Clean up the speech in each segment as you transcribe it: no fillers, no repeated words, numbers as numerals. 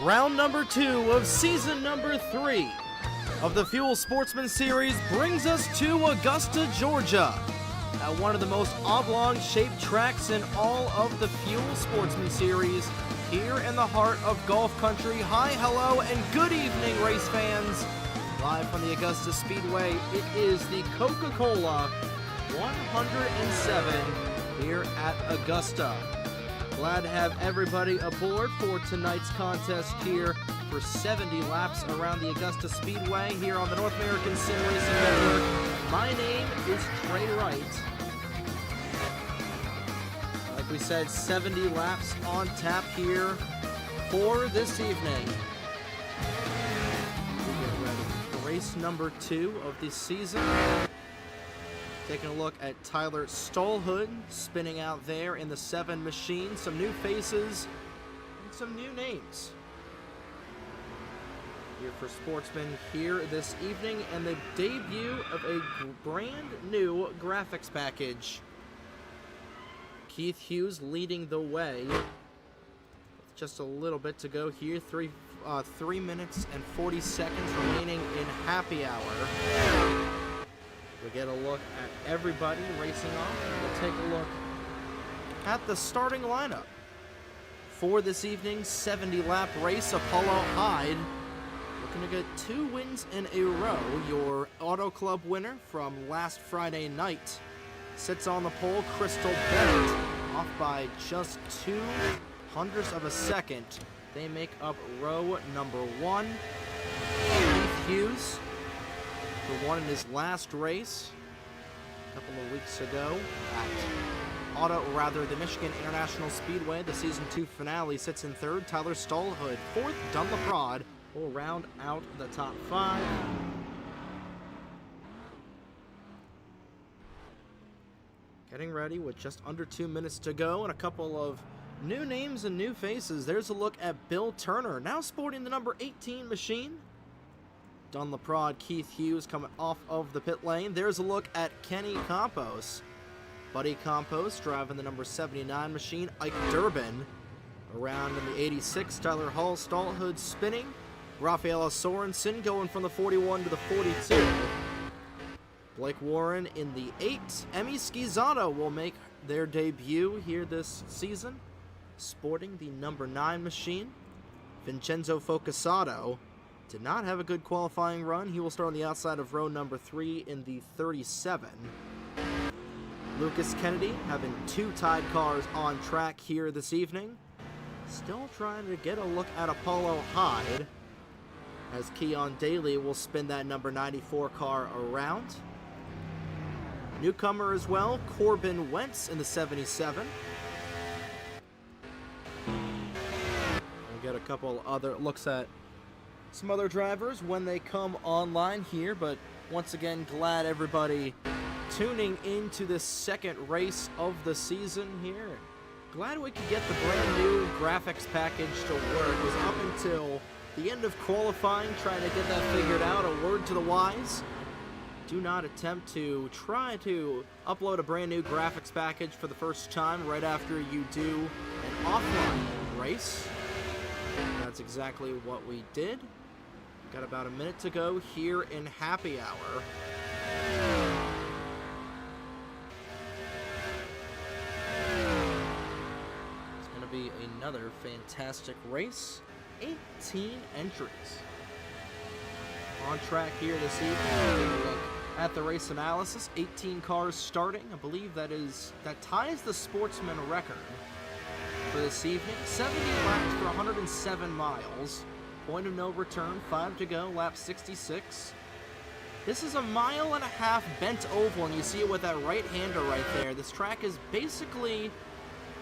Round number 2 of season number 3 of the FUEL Sportsman Series brings us to Augusta, Georgia, at one of the most oblong-shaped tracks in all of the FUEL Sportsman Series, here in the heart of golf country. Hi, hello, and good evening, race fans. Live from the Augusta Speedway, it is the Coca-Cola 107 here at Augusta. Glad to have everybody aboard for tonight's contest here for 70 laps around the Augusta Speedway here on the North American Sim Racing Network. My name is Trey Wright. Like we said, 70 laps on tap here for this evening. We get ready for race number 2 of the season. Taking a look at Tyler Stallhood spinning out there in the 7 machine. Some new faces and some new names here for Sportsman here this evening, and the debut of a brand new graphics package. Keith Hughes leading the way with just a little bit to go here. 3 minutes and 40 seconds remaining in happy hour. We get a look at everybody racing off, and we'll take a look at the starting lineup for this evening's 70-lap race. Apollo Hyde looking to get 2 wins in a row. Your Auto Club winner from last Friday night sits on the pole. Crystal Bennett off by just 0.02 of a second. They make up row number 1. Keith Hughes, who won in his last race a couple of weeks ago at the Michigan International Speedway. The Season 2 finale sits in 3rd. Tyler Stallhood, 4th. Dunlap will round out the top 5. Getting ready with just under 2 minutes to go and a couple of new names and new faces. There's a look at Bill Turner, now sporting the number 18 machine. Dunlap, Keith Hughes coming off of the pit lane. There's a look at Kenny Campos. Buddy Campos driving the number 79 machine. Ike Durbin around in the 86. Tyler Hall, Stallhood spinning. Rafaela Sorensen going from the 41 to the 42. Blake Warren in the 8. Emmy Schizzato will make their debut here this season, sporting the number 9 machine. Vincenzo Focusato did not have a good qualifying run. He will start on the outside of row number 3 in the 37. Lucas Kennedy having 2 tied cars on track here this evening. Still trying to get a look at Apollo Hyde, as Keon Daly will spin that number 94 car around. Newcomer as well, Corbin Wentz in the 77. We'll get a couple other looks at some other drivers when they come online here, but once again, glad everybody tuning into this second race of the season here. Glad we could get the brand new graphics package to work. It was up until the end of qualifying trying to get that figured out. A word to the wise: do not attempt to try to upload a brand new graphics package for the first time right after you do an offline race. That's exactly what we did. Got about a minute to go here in happy hour. It's going to be another fantastic race. 18 entries on track here this evening. Taking a look at the race analysis. 18 cars starting. I believe that ties the Sportsman record for this evening. 70 laps for 107 miles. Point of no return, 5 to go, lap 66. This is a 1.5 mile bent oval, and you see it with that right-hander right there. This track is basically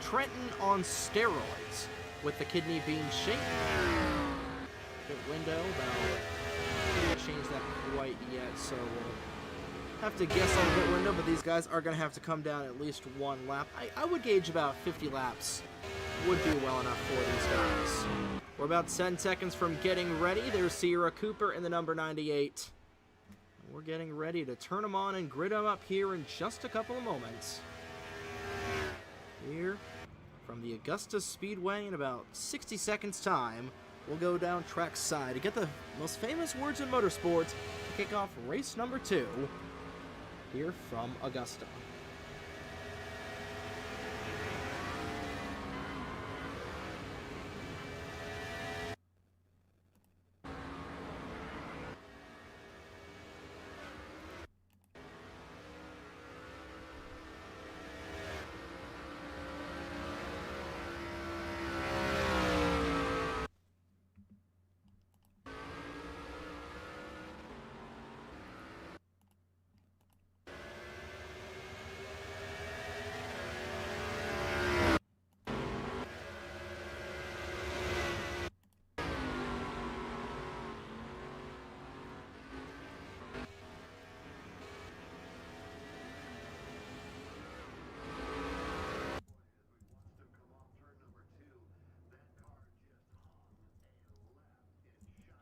Trenton on steroids with the kidney bean shape. Pit window, though, I haven't changed that quite yet, so we'll have to guess on the pit window, but these guys are going to have to come down at least 1 lap. I would gauge about 50 laps would be well enough for these guys. We're about 10 seconds from getting ready. There's Sierra Cooper in the number 98. We're getting ready to turn them on and grid them up here in just a couple of moments. Here from the Augusta Speedway in about 60 seconds time, will go down trackside to get the most famous words in motorsports to kick off race number 2 here from Augusta.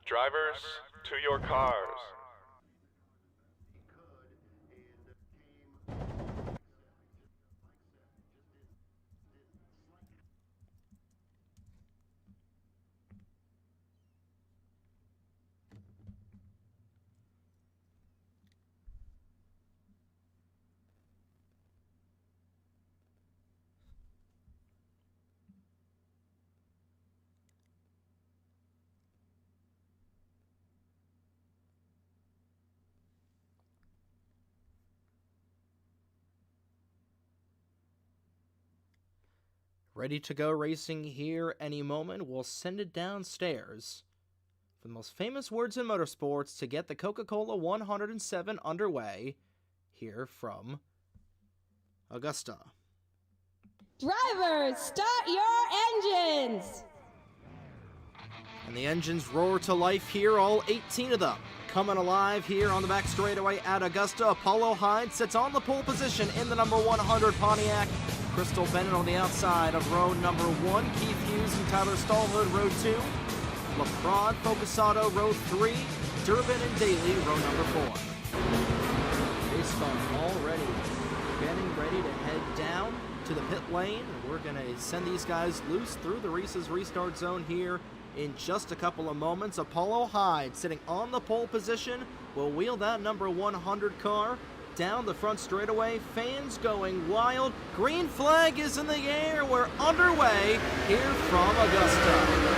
Drivers, to your cars. Ready to go racing here any moment. We'll send it downstairs for the most famous words in motorsports to get the Coca-Cola 107 underway here from Augusta. Drivers, start your engines! And the engines roar to life here, all 18 of them. Coming alive here on the back straightaway at Augusta. Apollo Hyde sits on the pole position in the number 100 Pontiac. Crystal Bennett on the outside of row number 1. Keith Hughes and Tyler Stallhood, row 2. LaPrade, Focusato, row 3. Durbin and Daly, row number 4. Race car already getting ready to head down to the pit lane. We're going to send these guys loose through the Reese's restart zone here in just a couple of moments. Apollo Hyde sitting on the pole position will wheel that number 100 car down the front straightaway. Fans going wild. Green flag is in the air. We're underway here from Augusta.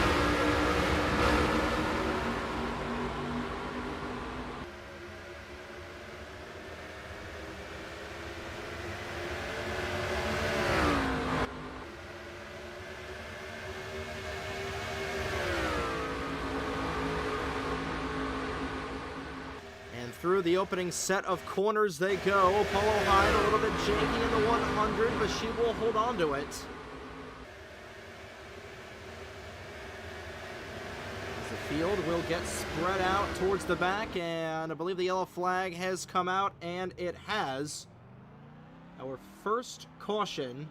Through the opening set of corners they go. Apollo Hyde a little bit janky in the 100, but she will hold on to it. As the field will get spread out towards the back, and I believe the yellow flag has come out, and it has. Our first caution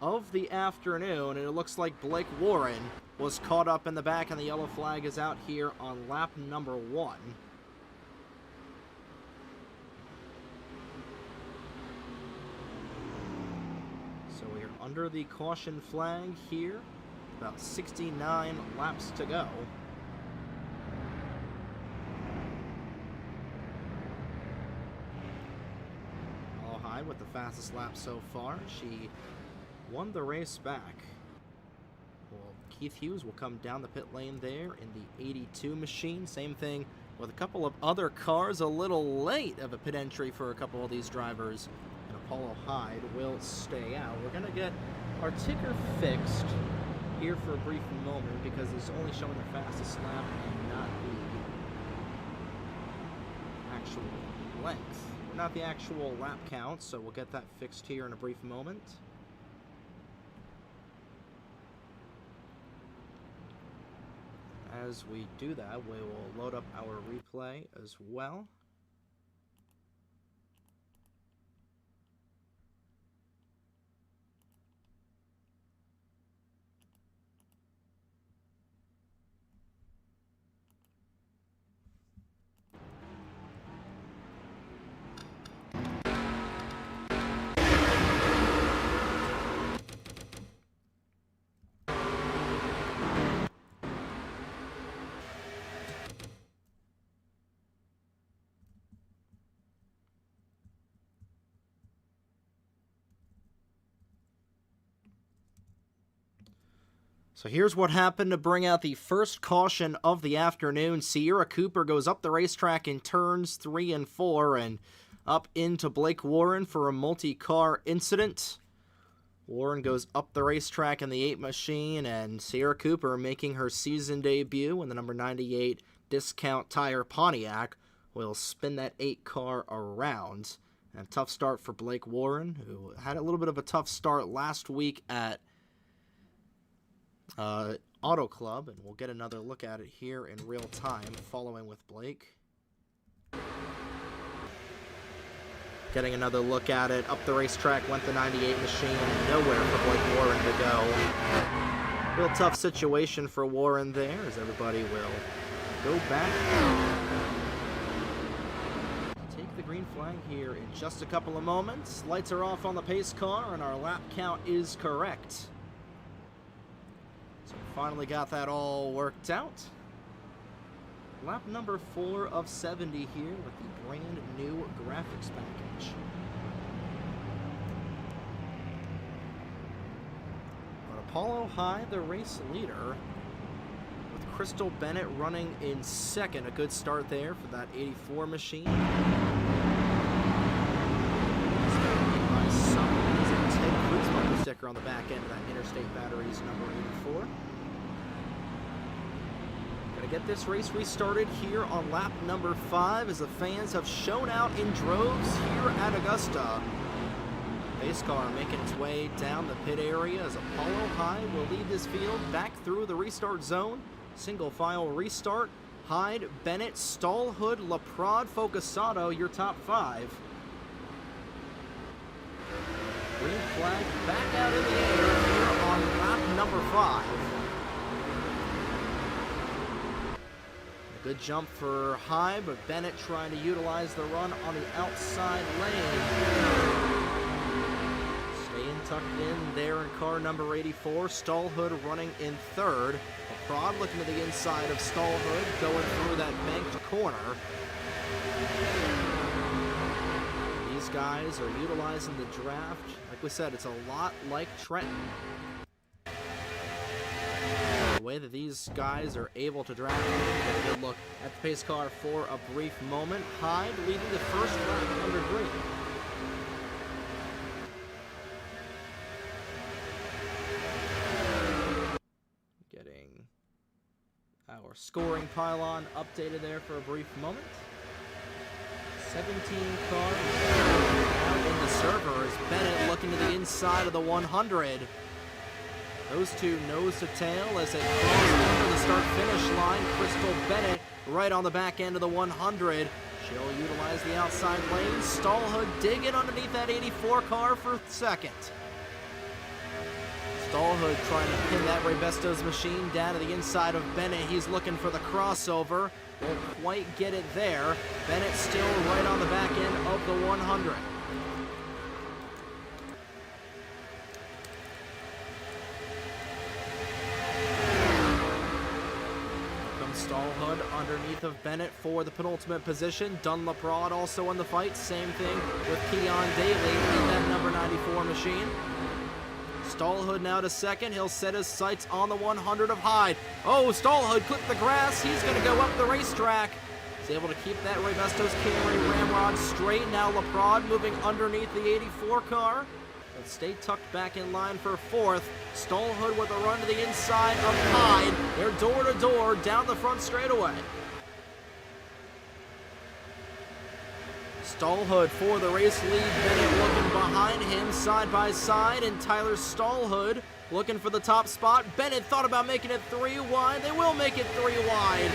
of the afternoon, and it looks like Blake Warren was caught up in the back, and the yellow flag is out here on lap number 1. Under the caution flag here, about 69 laps to go. All Hyde with the fastest lap so far. She won the race back. Well, Keith Hughes will come down the pit lane there in the 82 machine. Same thing with a couple of other cars. A little late of a pit entry for a couple of these drivers. Apollo Hyde will stay out. We're going to get our ticker fixed here for a brief moment because it's only showing the fastest lap and not the actual length. Not the actual lap count, so we'll get that fixed here in a brief moment. As we do that, we will load up our replay as well. So here's what happened to bring out the first caution of the afternoon. Sierra Cooper goes up the racetrack in turns 3 and 4 and up into Blake Warren for a multi-car incident. Warren goes up the racetrack in the 8 machine, and Sierra Cooper, making her season debut in the number 98 Discount Tire Pontiac, will spin that 8 car around. And a tough start for Blake Warren, who had a little bit of a tough start last week at Auto Club, and we'll get another look at it here in real time following with Blake. Getting another look at it. Up the racetrack went the 98 machine. Nowhere for Blake Warren to go. Real tough situation for Warren there, as everybody will go back. Take the green flag here in just a couple of moments. Lights are off on the pace car, and our lap count is correct. So we finally got that all worked out. Lap number 4 of 70 here with the brand new graphics package. But Apollo High, the race leader, with Crystal Bennett running in second. A good start there for that 84 machine. By some reason, Ted Cruz bumper sticker on the back end of that Interstate Batteries number 84. Gonna get this race restarted here on lap number 5 as the fans have shown out in droves here at Augusta. Pace car making its way down the pit area as Apollo High will lead this field back through the restart zone. Single file restart. Hyde, Bennett, Stallhood, LaPrade, Focusado, your top 5. Green flag back out in the air here on lap number 5. Good jump for High, but Bennett trying to utilize the run on the outside lane. Staying tucked in there in car number 84. Stallhood running in third. LaPrade looking to the inside of Stallhood, going through that banked corner. These guys are utilizing the draft. Like we said, it's a lot like Trenton. The way that these guys are able to draft. Get a good look at the pace car for a brief moment. Hyde leading the first lap under green. Getting our scoring pylon updated there for a brief moment. 17 cars out in the server as Bennett looking to the inside of the 100. Those two nose to tail as they cross over the start-finish line. Crystal Bennett right on the back end of the 100. She'll utilize the outside lane. Stallhood digging underneath that 84 car for second. Stallhood trying to pin that Ray Besto's machine down to the inside of Bennett. He's looking for the crossover. Won't quite get it there. Bennett still right on the back end of the 100. Stallhood underneath of Bennett for the penultimate position. Dunn LaPrade also in the fight. Same thing with Keon Daly in that number 94 machine. Stallhood now to second. He'll set his sights on the 100 of Hyde. Oh, Stallhood clipped the grass. He's going to go up the racetrack. He's able to keep that Ray Besto's Camry Ramrod straight. Now LaPrade moving underneath the 84 car. But stay tucked back in line for fourth. Stallhood with a run to the inside of Hyde. They're door to door down the front straightaway. Stallhood for the race lead. Bennett looking behind him side by side, and Tyler Stallhood looking for the top spot. Bennett thought about making it 3 wide. They will make it 3 wide.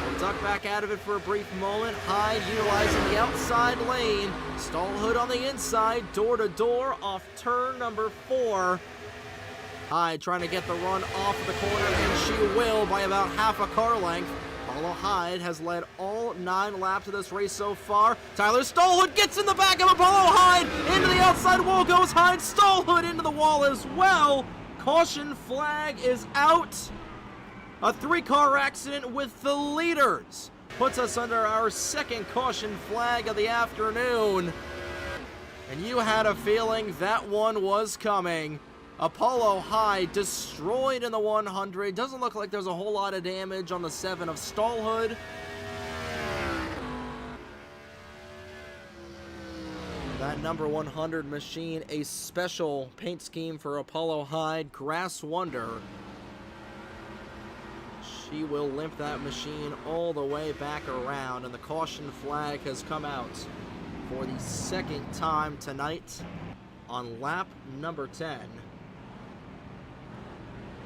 We'll duck back out of it for a brief moment. Hyde utilizing the outside lane. Stallhood on the inside, door to door off turn number 4. Hyde trying to get the run off of the corner, and she will by about half a car length. Apollo Hyde has led all 9 laps of this race so far. Tyler Stallhood gets in the back of Apollo Hyde. Into the outside wall goes Hyde. Stallhood into the wall as well. Caution flag is out. A 3-car accident with the leaders puts us under our second caution flag of the afternoon. And you had a feeling that one was coming. Apollo High destroyed in the 100. Doesn't look like there's a whole lot of damage on the 7 of Stallhood. That number 100 machine, a special paint scheme for Apollo High, Grass Wonder. She will limp that machine all the way back around, and the caution flag has come out for the second time tonight on lap number 10.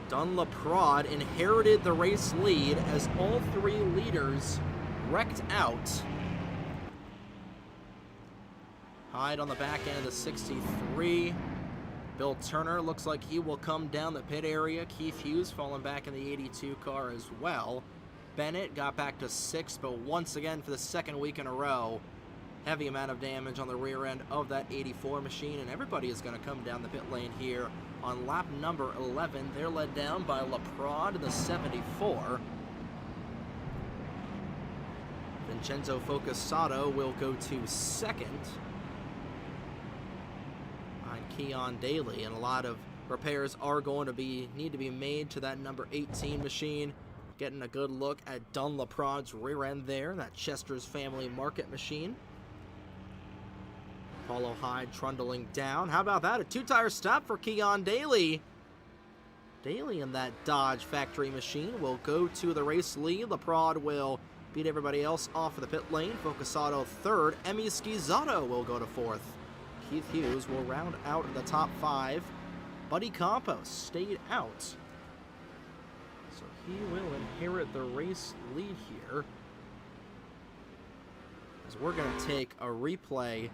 Dunlaprod inherited the race lead as all 3 leaders wrecked out. Hyde on the back end of the 63. Bill Turner looks like he will come down the pit area. Keith Hughes falling back in the 82 car as well. Bennett got back to 6th, but once again for the second week in a row, heavy amount of damage on the rear end of that 84 machine, and everybody is going to come down the pit lane here on lap number 11. They're led down by Laprade in the 74. Vincenzo Focusato will go to 2nd. Behind Keon Daly, and a lot of repairs are going to need to be made to that number 18 machine. Getting a good look at Dunlaprode's rear end there, that Chester's Family Market machine. Apollo Hyde trundling down. How about that? A 2-tire stop for Keon Daly. Daly in that Dodge factory machine will go to the race lead. Laprade will beat everybody else off of the pit lane. Focusato 3rd. Emmy Schizzato will go to 4th. Keith Hughes will round out the top 5. Buddy Campos stayed out. So he will inherit the race lead here, as we're going to take a replay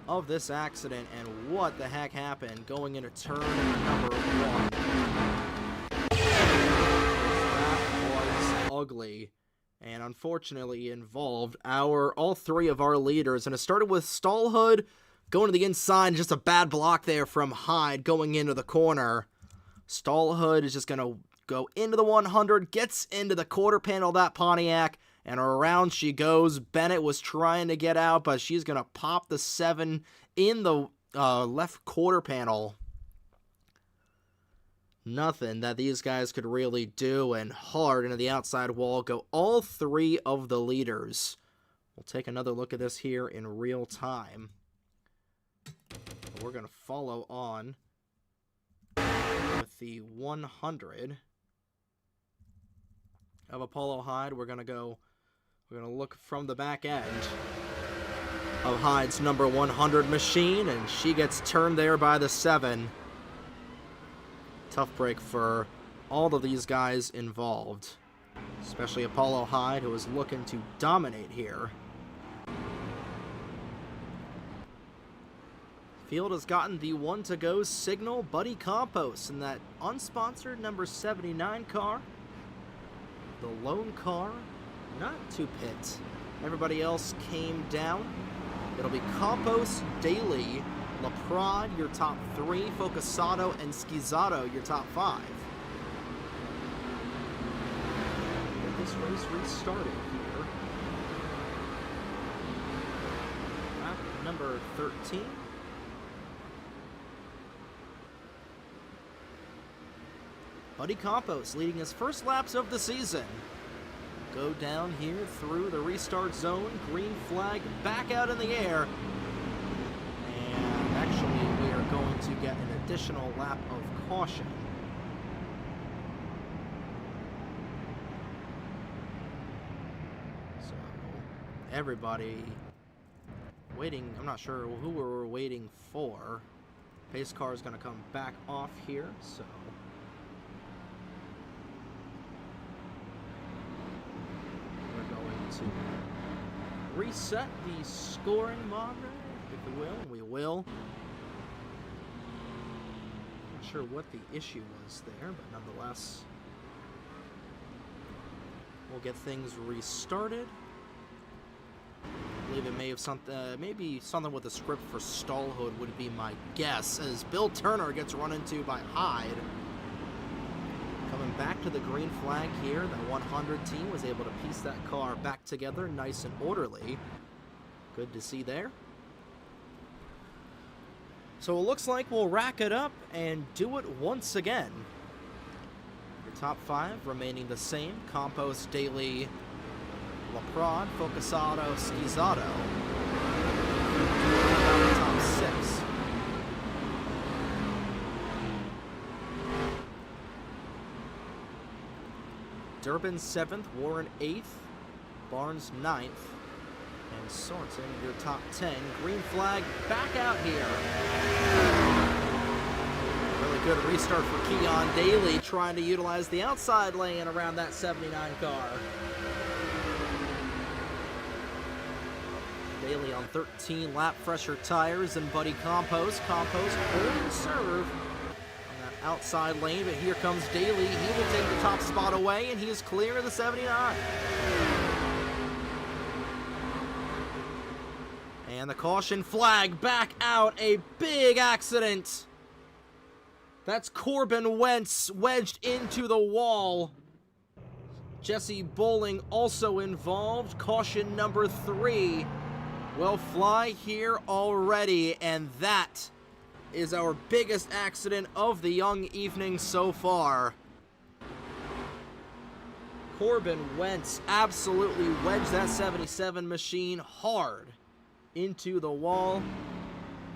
of this accident and what the heck happened going into turn number 1. That was ugly, and unfortunately involved all 3 of our leaders. And it started with Stallhood going to the inside, and just a bad block there from Hyde going into the corner. Stallhood is just going to go into the 100, gets into the quarter panel of that Pontiac, and around she goes. Bennett was trying to get out, but she's going to pop the 7 in the left quarter panel. Nothing that these guys could really do, and hard into the outside wall go all 3 of the leaders. We'll take another look at this here in real time. We're going to follow on with the 100 of Apollo Hyde. We're going to look from the back end of Hyde's number 100 machine, and she gets turned there by the 7. Tough break for all of these guys involved, especially Apollo Hyde, who is looking to dominate here. Field has gotten the 1 to go signal. Buddy Campos in that unsponsored number 79 car. The lone car not to pit. Everybody else came down. It'll be Campos, Daly, Laprade, your top 3, Focusato, and Schizzato, your top 5. Get this race restarted here. Lap number 13. Buddy Campos leading his first laps of the season. Go down here through the restart zone. Green flag back out in the air. And actually, we are going to get an additional lap of caution. So, everybody waiting. I'm not sure who we're waiting for. Pace car is going to come back off here, so to reset the scoring monitor, if we will. We will. Not sure what the issue was there, but nonetheless, we'll get things restarted. I believe it may have maybe something with the script for Stallhood would be my guess, as Bill Turner gets run into by Hyde. Coming back to the green flag here, the 100 team was able to piece that car back together nice and orderly. Good to see there. So it looks like we'll rack it up and do it once again. Your top 5 remaining the same. Campos, Daly, LaPrade, Focusado, Schizzato. Top 6. Durbin 7th, Warren 8th, Barnes 9th, and Sorensen, your top 10. Green flag back out here. Really good restart for Keon Daly, trying to utilize the outside lane around that 79 car. Daly on 13 lap fresher tires and Buddy Campos. Campos holding serve on that outside lane, but here comes Daly. He will take the top spot away, and he is clear of the 79. And the caution flag back out. A big accident. That's Corbin Wentz wedged into the wall. Jesse Bowling also involved. Caution number 3 will fly here already, and that is our biggest accident of the young evening so far. Corbin Wentz absolutely wedged that 77 machine hard into the wall.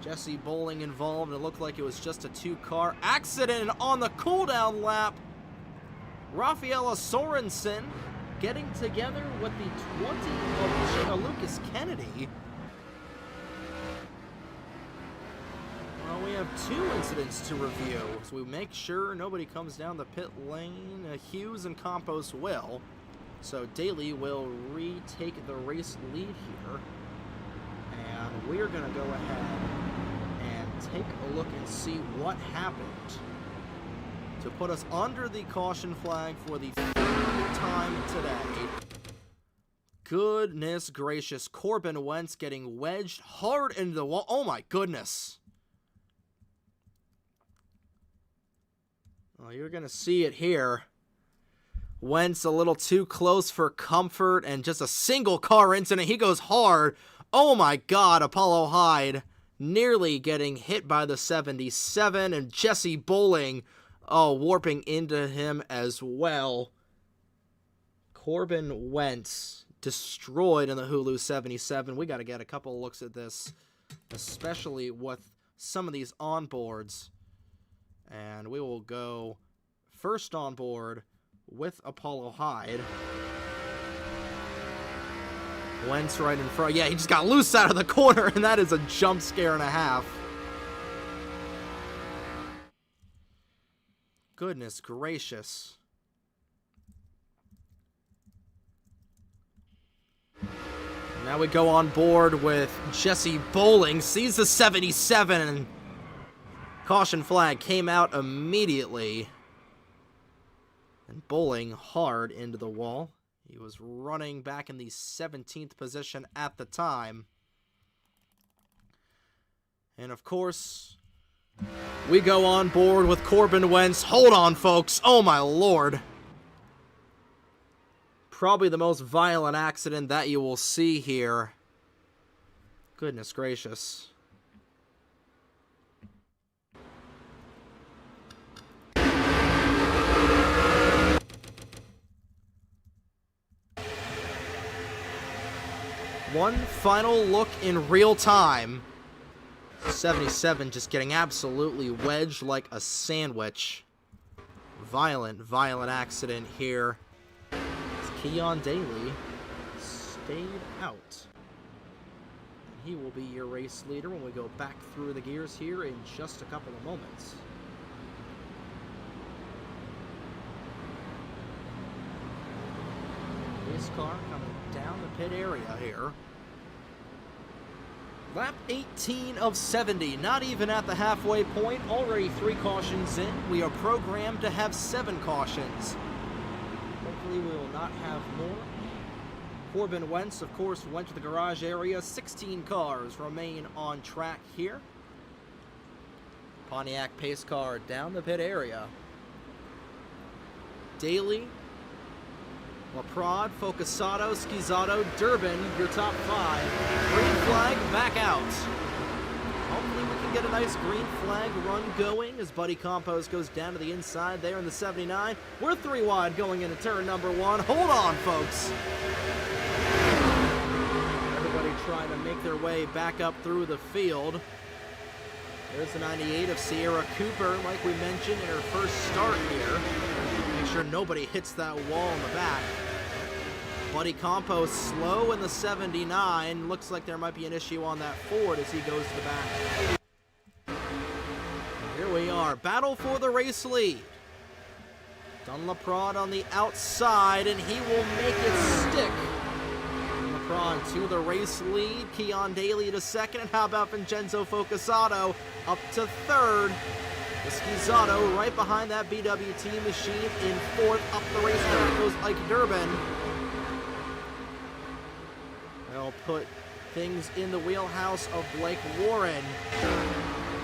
Jesse Bowling involved. It looked like it was just a 2-car accident on the cooldown lap. Rafaela Sorensen getting together with the 20 of Lucas Kennedy. Well, we have 2 incidents to review, so we make sure nobody comes down the pit lane. Hughes and Campos will. So Daly will retake the race lead here. And we're going to go ahead and take a look and see what happened to put us under the caution flag for the 3rd time today. Goodness gracious. Corbin Wentz getting wedged hard into the wall. Oh my goodness. Well, you're going to see it here. Wentz a little too close for comfort and just a single car incident. He goes hard. Oh my God, Apollo Hyde nearly getting hit by the 77, and Jesse Bowling, warping into him as well. Corbin Wentz destroyed in the Hulu 77. We got to get a couple of looks at this, especially with some of these onboards. And we will go first on board with Apollo Hyde. Wentz right in front. Yeah, he just got loose out of the corner, and that is a jump scare and a half. Goodness gracious. Now we go on board with Jesse Bowling. Sees the 77, and caution flag came out immediately. And Bowling hard into the wall. He was running back in the 17th position at the time. And of course, we go on board with Corbin Wentz. Hold on, folks. Oh my Lord. Probably the most violent accident that you will see here. Goodness gracious. One final look in real time. 77 just getting absolutely wedged like a sandwich. Violent accident here. As Keon Daly stayed out. He will be your race leader when we go back through the gears here in just a couple of moments. This car coming down the pit area here. Lap 18 of 70, not even at the halfway point, already 3 cautions in. We are programmed to have 7 cautions. Hopefully we will not have more. Corbin Wentz, of course, went to the garage area. 16 cars remain on track here. Pontiac pace car down the pit area. Daly, LaPrade, Focusado, Schizzato, Durbin, your top 5. Green flag back out. Hopefully we can get a nice green flag run going as Buddy Campos goes down to the inside there in the 79. We're 3 wide going into turn number 1. Hold on, folks. Everybody trying to make their way back up through the field. There's the 98 of Sierra Cooper, like we mentioned in her first start here. Make sure nobody hits that wall in the back. Buddy Campos slow in the 79. Looks like there might be an issue on that Ford as he goes to the back. Here we are. Battle for the race lead. Dunlaprod on the outside, and he will make it stick. Dunlaprod to the race lead. Keon Daly to second. And how about Vincenzo Focusato up to third? Esquizado right behind that BWT machine in fourth. Up the racetrack goes Ike Durbin. They'll put things in the wheelhouse of Blake Warren.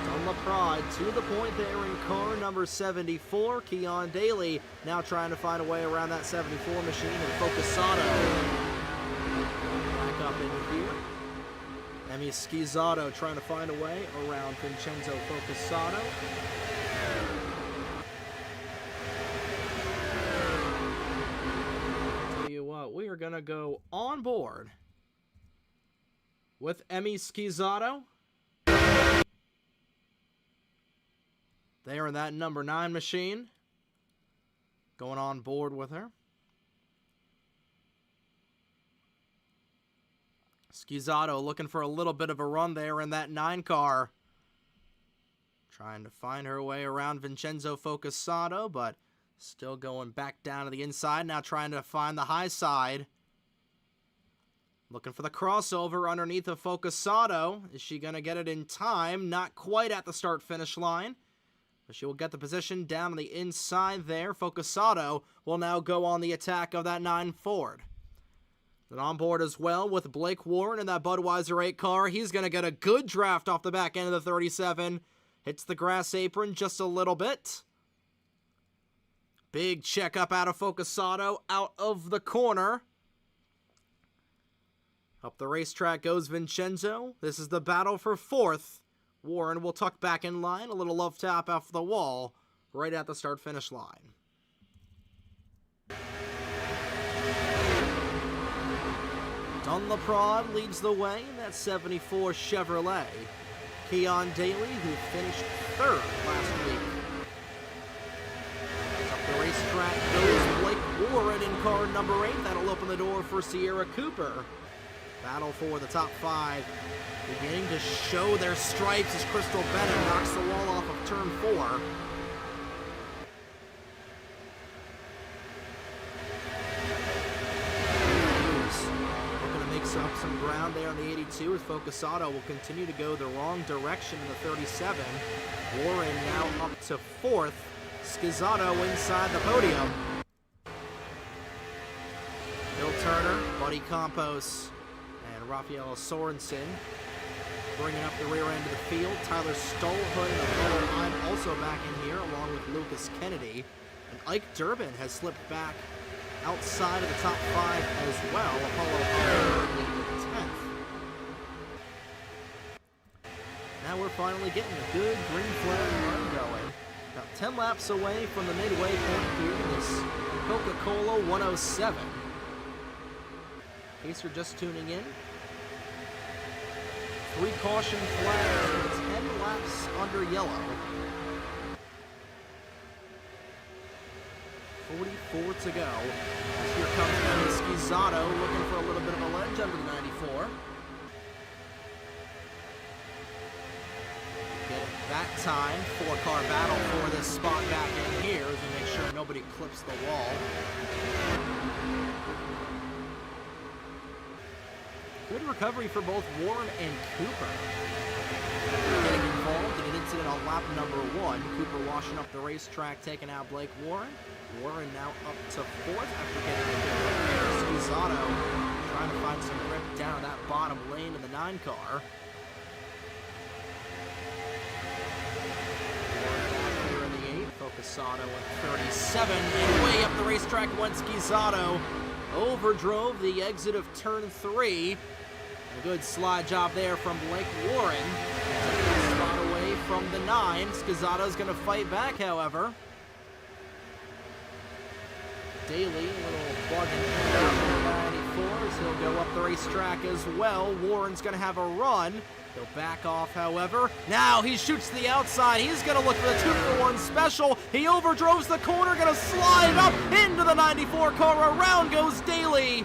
Dunlaprod to the point there in car number 74. Keon Daly now trying to find a way around that 74 machine, and Focusato back up in here. Emi Esquizado trying to find a way around Vincenzo Focusato. Tell you what, we are going to go on board with Emi Esquizado. There in that number 9 machine. Going on board with her. Esquizado looking for a little bit of a run there in that 9 car. Trying to find her way around Vincenzo Focusato, but still going back down to the inside. Now trying to find the high side. Looking for the crossover underneath of Focusato. Is she going to get it in time? Not quite at the start-finish line. But she will get the position down on the inside there. Focusato will now go on the attack of that 9 Ford. Then on board as well with Blake Warren in that Budweiser 8 car. He's going to get a good draft off the back end of the 37. Hits the grass apron just a little bit. Big checkup out of Focusato out of the corner. Up the racetrack goes Vincenzo. This is the battle for 4th. Warren will tuck back in line. A little love tap off the wall right at the start-finish line. Dunlaprod leads the way in that 74 Chevrolet. Keon Daly, who finished 3rd last week. Up the racetrack goes Blake Warren in car number 8. That'll open the door for Sierra Cooper. Battle for the top 5. Beginning to show their stripes as Crystal Bennett knocks the wall off of turn 4. Looking to mix up some ground there on the 82 as Focusato will continue to go the wrong direction in the 37. Warren now up to 4th. Esquizado inside the podium. Bill Turner, Buddy Campos, and Rafael Sorensen bringing up the rear end of the field. Tyler Stolhood and Apollo Line also back in here, along with Lucas Kennedy. And Ike Durbin has slipped back outside of the top 5 as well. Apollo Line in 10th. Now we're finally getting a good green flag run going. About 10 laps away from the midway point here in this Coca-Cola 107. In case you're just tuning in, 3 caution flags, 10 laps under yellow. 44 to go. Here comes Esquizado looking for a little bit of a ledge under the 94. Get that time, 4-car battle for this spot back in here to make sure nobody clips the wall. Good recovery for both Warren and Cooper. Getting involved in an incident on lap number 1. Cooper washing up the racetrack, taking out Blake Warren. Warren now up to 4th after getting a good run there. Esquizado trying to find some grip down that bottom lane in the 9 car. Here in the 8, Focusato at 37, and way up the racetrack went Esquizado. Overdrove the exit of turn 3. A good slide job there from Blake Warren. Spot away from the 9. Schizzato's going to fight back, however. Daly, a little bugging out 94s. He'll go up the racetrack as well. Warren's going to have a run. He'll back off, however. Now he shoots to the outside. He's going to look for the 2-for-1 special. He overdroves the corner, going to slide up into the 94 car. Around goes Daly.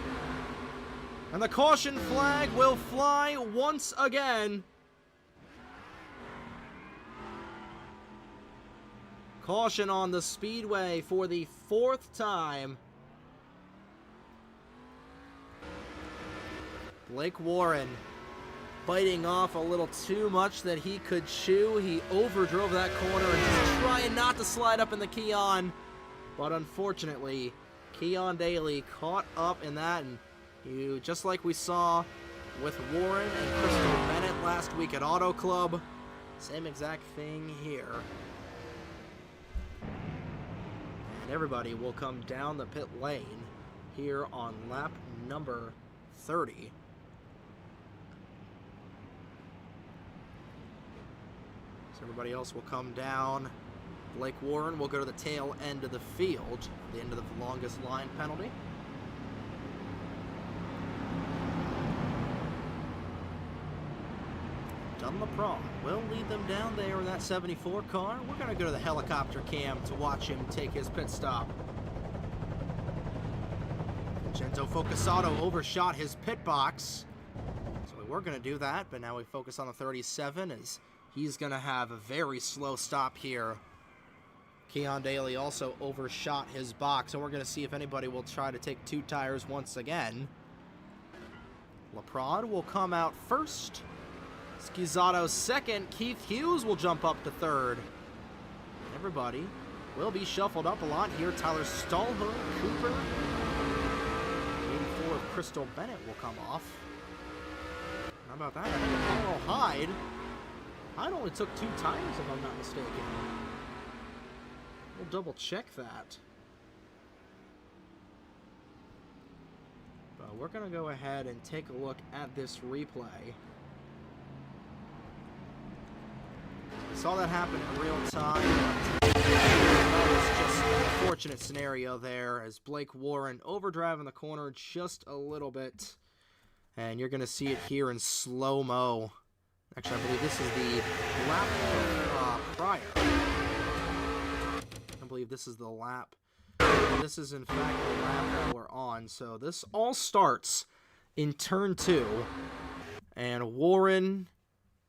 And the caution flag will fly once again. Caution on the speedway for the 4th time. Blake Warren biting off a little too much that he could chew. He overdrove that corner and just trying not to slide up in the Keon. But unfortunately, Keon Daly caught up in that, and just like we saw with Warren and Crystal Bennett last week at Auto Club, same exact thing here. And everybody will come down the pit lane here on lap number 30. So everybody else will come down. Blake Warren will go to the tail end of the field, the end of the longest line penalty. LeBron will lead them down there in that 74 car. We're going to go to the helicopter cam to watch him take his pit stop. Vincenzo Focusato overshot his pit box. So we were going to do that, but now we focus on the 37 as he's going to have a very slow stop here. Keon Daly also overshot his box, and we're going to see if anybody will try to take 2 tires once again. LaPrade will come out first. Schizzato second. Keith Hughes will jump up to 3rd. Everybody will be shuffled up a lot here. Tyler Stallhood, Cooper. 84 of Crystal Bennett will come off. How about that? I think Apollo Hyde only took 2 tires if I'm not mistaken. We'll double check that. But we're going to go ahead and take a look at this replay. Saw that happen in real time. That was just an unfortunate scenario there as Blake Warren overdriving the corner just a little bit. And you're going to see it here in slow-mo. Actually, I believe this is the lap prior. I believe this is the lap. This is, in fact, the lap that we're on. So this all starts in turn 2. And Warren,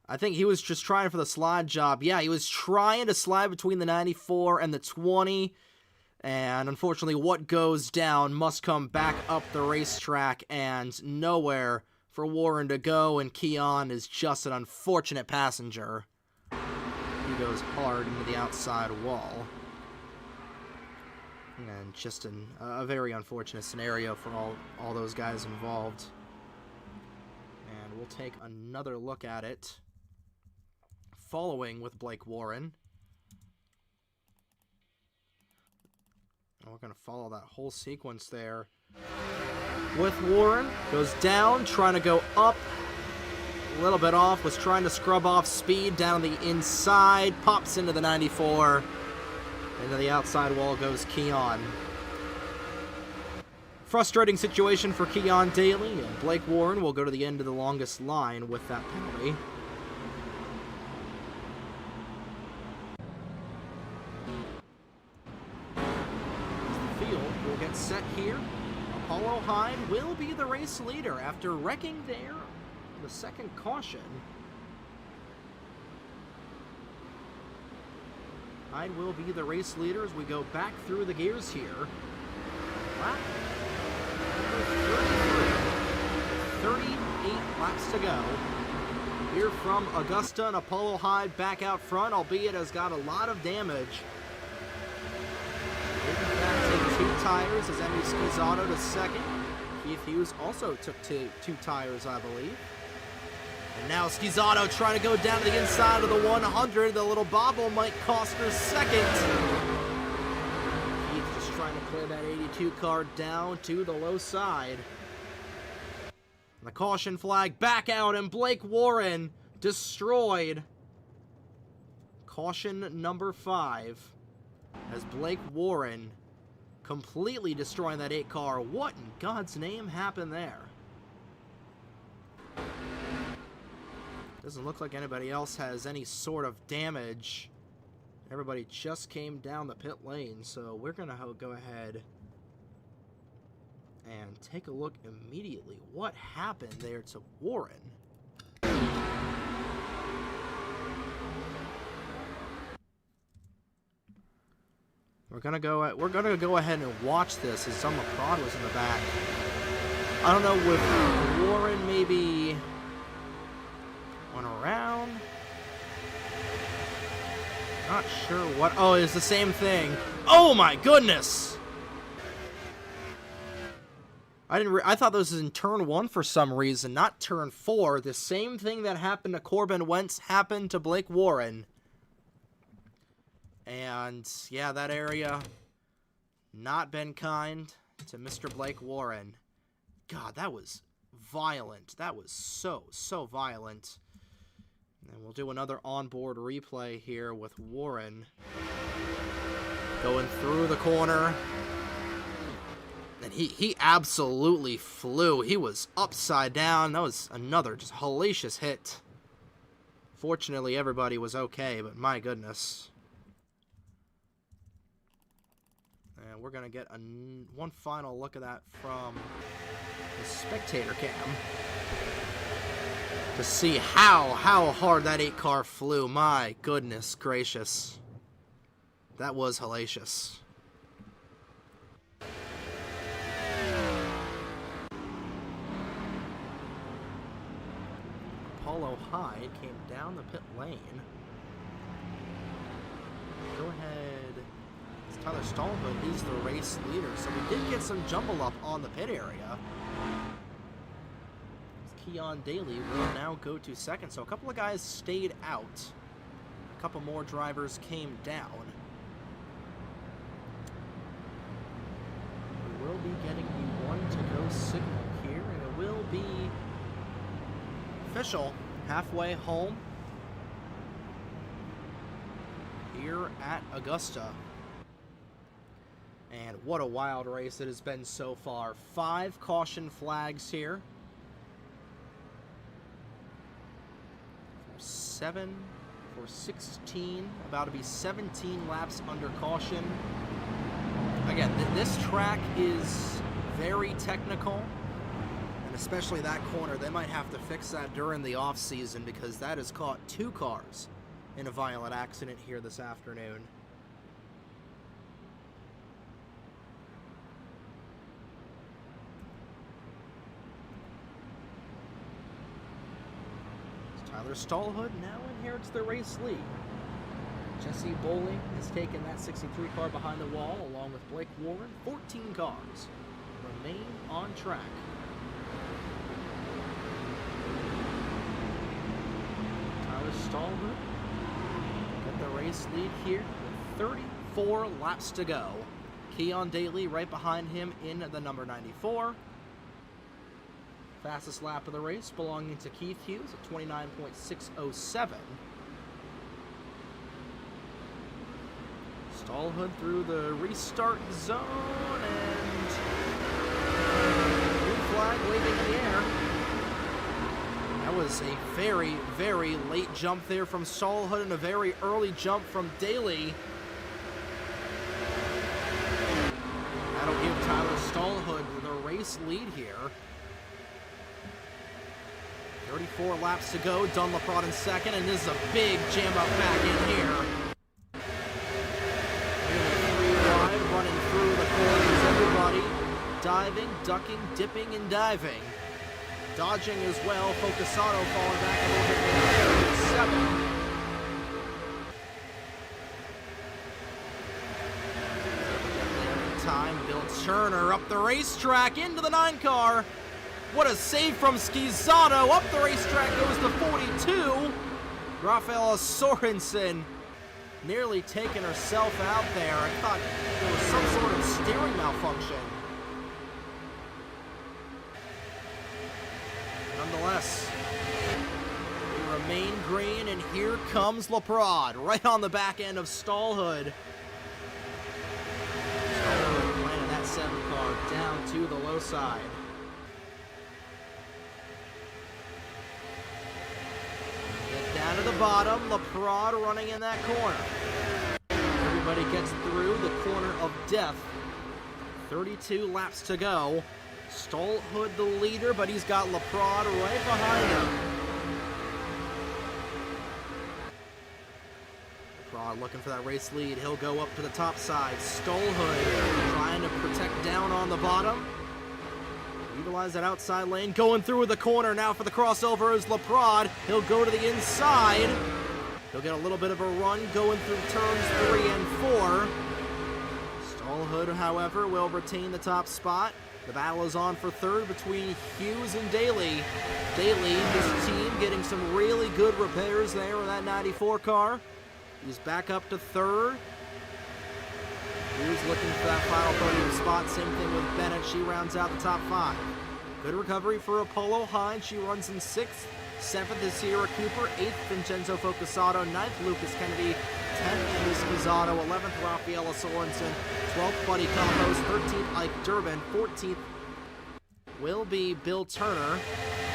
I think he was just trying for the slide job. Yeah, he was trying to slide between the 94 and the 20. And unfortunately, what goes down must come back up the racetrack, and nowhere for Warren to go, and Keon is just an unfortunate passenger. He goes hard into the outside wall. And just a very unfortunate scenario for all those guys involved. And we'll take another look at it following with Blake Warren. And we're going to follow that whole sequence there with Warren. Goes down, trying to go up. A little bit off, was trying to scrub off speed down the inside. Pops into the 94. Into the outside wall goes Keon. Frustrating situation for Keon Daly, and Blake Warren will go to the end of the longest line with that penalty. The field will get set here. Apollo Hyde will be the race leader after wrecking there the second caution. Hyde will be the race leader as we go back through the gears here. Lap number 33. 38 laps to go. Here from Augusta, and Apollo Hyde back out front, albeit has got a lot of damage. Didn't take 2 tires as Emmy Schizzato to second. Keith Hughes also took two tires, I believe. And now Schizzato trying to go down to the inside of the 100. The little bobble might cost her second. Keith just trying to clear that 82 car down to the low side. And the caution flag back out, and Blake Warren destroyed caution number 5 as Blake Warren completely destroying that 8 car. What in God's name happened there? Doesn't look like anybody else has any sort of damage. Everybody just came down the pit lane, so we're going to go ahead and take a look immediately. What happened there to Warren? We're gonna go ahead and watch this as Zumba Prod was in the back. I don't know if Warren maybe went around. Not sure what. Oh, it's the same thing. Oh my goodness! I thought this was in turn 1 for some reason, not turn 4. The same thing that happened to Corbin Wentz happened to Blake Warren. And yeah, that area not been kind to Mr. Blake Warren. God, that was violent. That was so violent. And we'll do another onboard replay here with Warren going through the corner. And he absolutely flew. He was upside down. That was another just hellacious hit. Fortunately, everybody was okay, but my goodness. And we're going to get one final look at that from the spectator cam to see how hard that 8 car flew. My goodness gracious. That was hellacious. Apollo Hyde came down the pit lane. Go ahead. Tyler Stallhood is the race leader, so we did get some jumble up on the pit area. Keon Daly will now go to second, so a couple of guys stayed out. A couple more drivers came down. We will be getting the 1 to go signal here, and it will be official halfway home here at Augusta. And what a wild race it has been so far. 5 caution flags here. 7 for 16, about to be 17 laps under caution. Again, this track is very technical, and especially that corner, they might have to fix that during the off season because that has caught 2 cars in a violent accident here this afternoon. Tyler Stallhood now inherits the race lead. Jesse Bowling has taken that 63 car behind the wall along with Blake Warren. 14 cars remain on track. Tyler Stallhood get the race lead here with 34 laps to go. Keon Daly right behind him in the number 94. Fastest lap of the race belonging to Keith Hughes at 29.607. Stallhood through the restart zone and green flag waving in the air. That was a very, very late jump there from Stallhood and a very early jump from Daly. That'll give Tyler Stallhood the race lead here. 34 laps to go. Dunlap in second, and this is a big jam up back in here. Wide, running through the corners. Everybody diving, ducking, dipping, and diving. Dodging as well. Focusano falling back a little bit more. 7. Time. Bill Turner up the racetrack into the 9 car. What a save from Schizzato. Up the racetrack goes the 42. Rafaela Sorensen nearly taking herself out there. I thought there was some sort of steering malfunction. Nonetheless, we remain green line, and here comes Leprod, right on the back end of Stallhood. Stallhood landing that 7 car down to the low side. Get down to the bottom, Leprod running in that corner. Everybody gets through the corner of death. 32 laps to go. Stallhood the leader, but he's got Leprod right behind him. Leprod looking for that race lead. He'll go up to the top side. Stallhood trying to protect down on the bottom. Utilize that outside lane. Going through the corner now for the crossover is Leprod. He'll go to the inside. He'll get a little bit of a run going through turns 3 and 4. Stallhood, however, will retain the top spot. The battle is on for third between Hughes and Daly. Daly, his team, getting some really good repairs there with that 94 car. He's back up to third. Hughes looking for that final podium spot. Same thing with Bennett. She rounds out the top 5. Good recovery for Apollo Hines. She runs in 6th. 7th is Sierra Cooper. 8th, Vincenzo Focusato. 9th, Lucas Kennedy. 10th, Luis Pizzato. 11th, Rafaela Sorensen. 12th, Buddy Campos. 13th, Ike Durbin. 14th will be Bill Turner.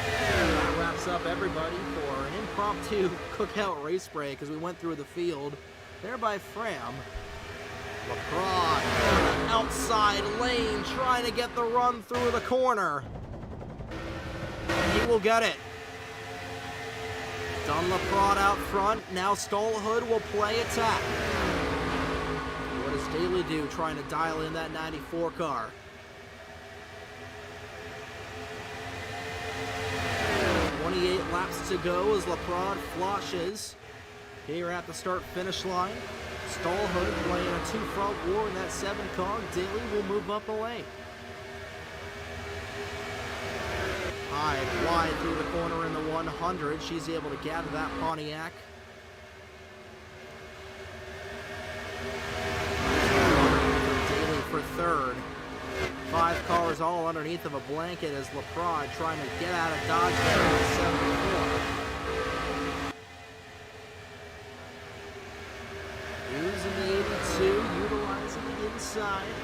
And that wraps up everybody for an impromptu cookout race break as we went through the field. There by Fram. Leprod, outside lane, trying to get the run through the corner. And he will get it. Done Leprod out front. Now Stallhood will play attack. What does Daly do trying to dial in that 94 car? Laps to go as Leprod flashes here at the start-finish line. Stallhood playing a 2-front war in that 7 car. Daly will move up the lane. High, wide through the corner in the 100. She's able to gather that Pontiac. Daly for third. 5 cars all underneath of a blanket as Leprod trying to get out of Dodge there in 7-4. Using the 82, utilizing the inside.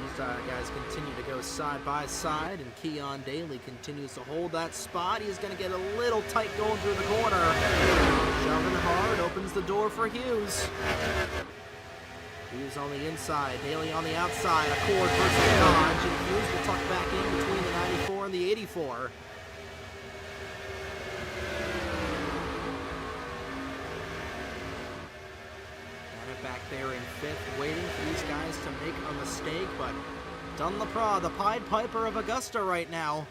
These guys continue to go side by side, and Keon Daly continues to hold that spot. He's going to get a little tight going through the corner. Shoving hard, opens the door for Hughes. Hughes on the inside, Daly on the outside. Accord versus Dodge, and Hughes will tuck back in between the 94 and the 84. Back there in 5th, waiting for these guys to make a mistake, but Leprod, the Pied Piper of Augusta right now.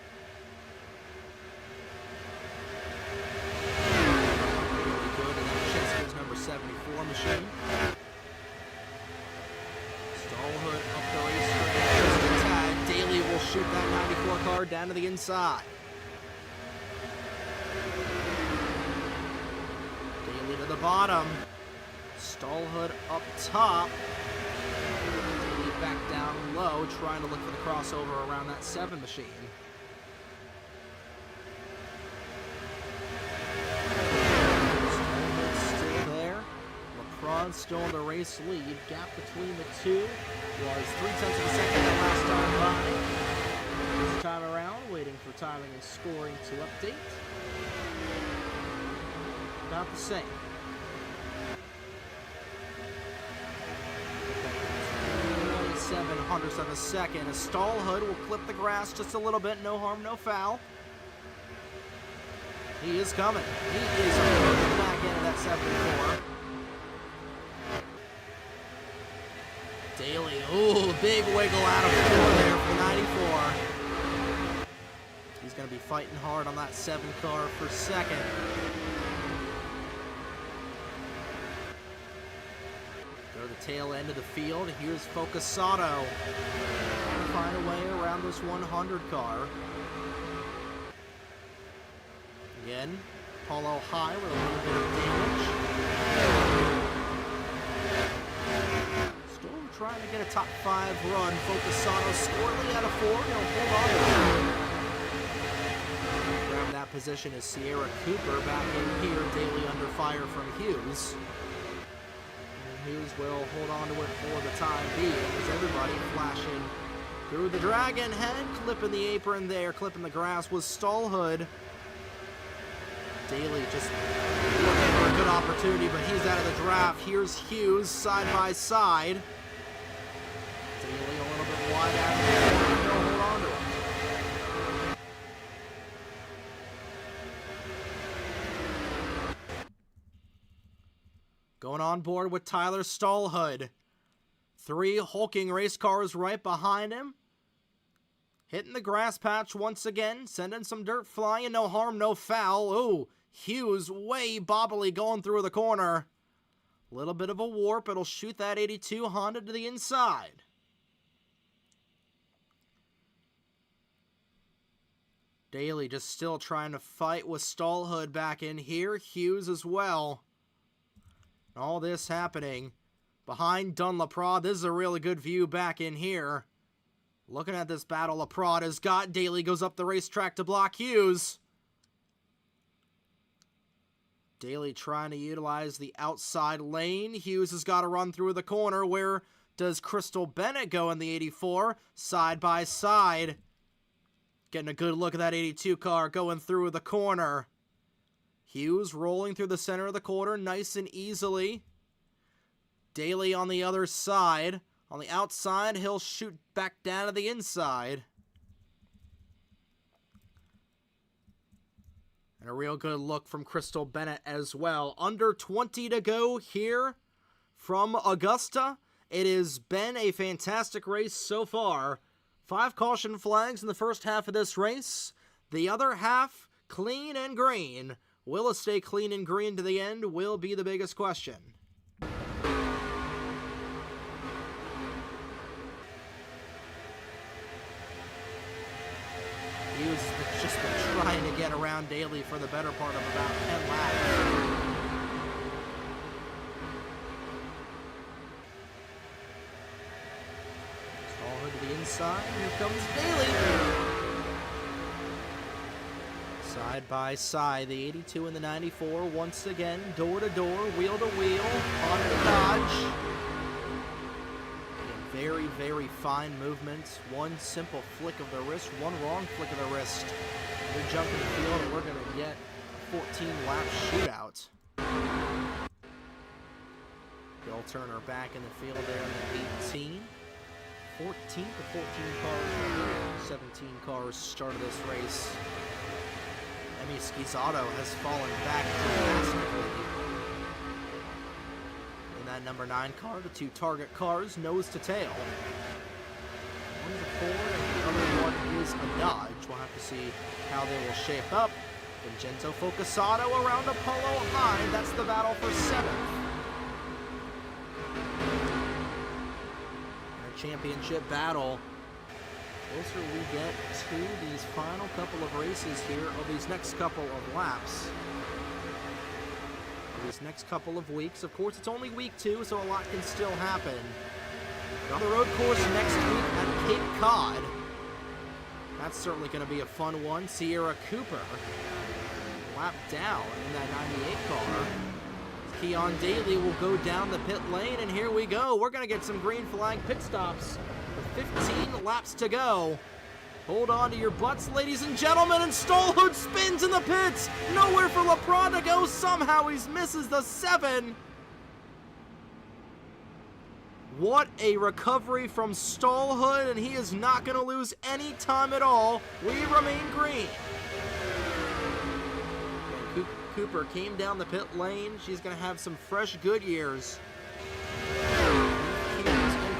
Really good in that Chester's number 74 machine. Stallhood up the racetrack, just a tad. Daly will shoot that 94 car down to the inside. Daly to the bottom. Stallhood up top. Daly back down low, trying to look for the crossover around that 7 machine. Stallhood still there. Leprod still in the race lead. Gap between the two was 0.3 of a second the last time by. This time around, waiting for timing and scoring to update. About the same. 0.7 of a second. A Stallhood will clip the grass just a little bit. No harm, no foul. He is coming. He is approaching the back end of that 74. Daly, ooh, big wiggle out of 4 there for 94. He's going to be fighting hard on that 7 car for second. Go to the tail end of the field. Here's Focusato. Trying to find a way around this 100 car. Again, Apollo high with a little bit of damage. Still trying to get a top 5 run. Focusato squarely out of 4. He'll hold on to it. that position is Sierra Cooper back in here. Daly under fire from Hughes. And Hughes will hold on to it for the time being as everybody flashing through the dragon head, clipping the apron there, clipping the grass was Stallhood. Daly just looking for a good opportunity, but he's out of the draft. Here's Hughes side by side. Daly a little bit wide out of the corner. He'll hold on to it. Going on board with Tyler Stallhood. 3 hulking race cars right behind him. Hitting the grass patch once again, sending some dirt flying, no harm, no foul. Ooh, Hughes way bobbly going through the corner. Little bit of a warp, it'll shoot that 82 Honda to the inside. Daly just still trying to fight with Stallhood back in here. Hughes as well. All this happening behind Dunlaprod. This is a really good view back in here. Looking at this battle, Laprade has got. Daly goes up the racetrack to block Hughes. Daly trying to utilize the outside lane. Hughes has got to run through the corner. Where does Crystal Bennett go in the 84? Side by side. Getting a good look at that 82 car going through the corner. Hughes rolling through the center of the corner nice and easily. Daly on the other side. On the outside, he'll shoot back down to the inside. And a real good look from Crystal Bennett as well. Under 20 to go here from Augusta. It has been a fantastic race so far. 5 caution flags in the first half of this race. The other half, clean and green. Will it stay clean and green to the end? Will be the biggest question. Hughes has just been trying to get around Daly for the better part of about 10 laps. Stallhood to the inside. Here comes Daly. Side by side, the 82 and the 94 once again, door to door, wheel to wheel, on to Dodge. Very, very fine movements. One simple flick of the wrist, one wrong flick of the wrist. We're jumping the field and we're going to get a 14-lap shootout. Bill Turner back in the field there in the 18. 14 to 14 cars, 17 cars started this race. Emi Schizotto has fallen back drastically. In that number 9 car, the 2 target cars, nose to tail. One's a Ford and the other one is a Dodge. We'll have to see how they will shape up. Vincenzo Focusato around Apollo High. That's the battle for 7th. Our championship battle. Closer we get to these final couple of races here, or these next couple of laps. These next couple of weeks. Of course, it's only week 2, so a lot can still happen. On the road course next week at Cape Cod. That's certainly going to be a fun one. Sierra Cooper lap down in that 98 car. Keon Daly will go down the pit lane, and here we go. We're going to get some green flag pit stops. 15 laps to go. Hold on to your butts, ladies and gentlemen, and Stallhood spins in the pits. Nowhere for Laprade to go. Somehow he misses the 7. What a recovery from Stallhood, and he is not going to lose any time at all. We remain green. And Cooper came down the pit lane. She's going to have some fresh Goodyears.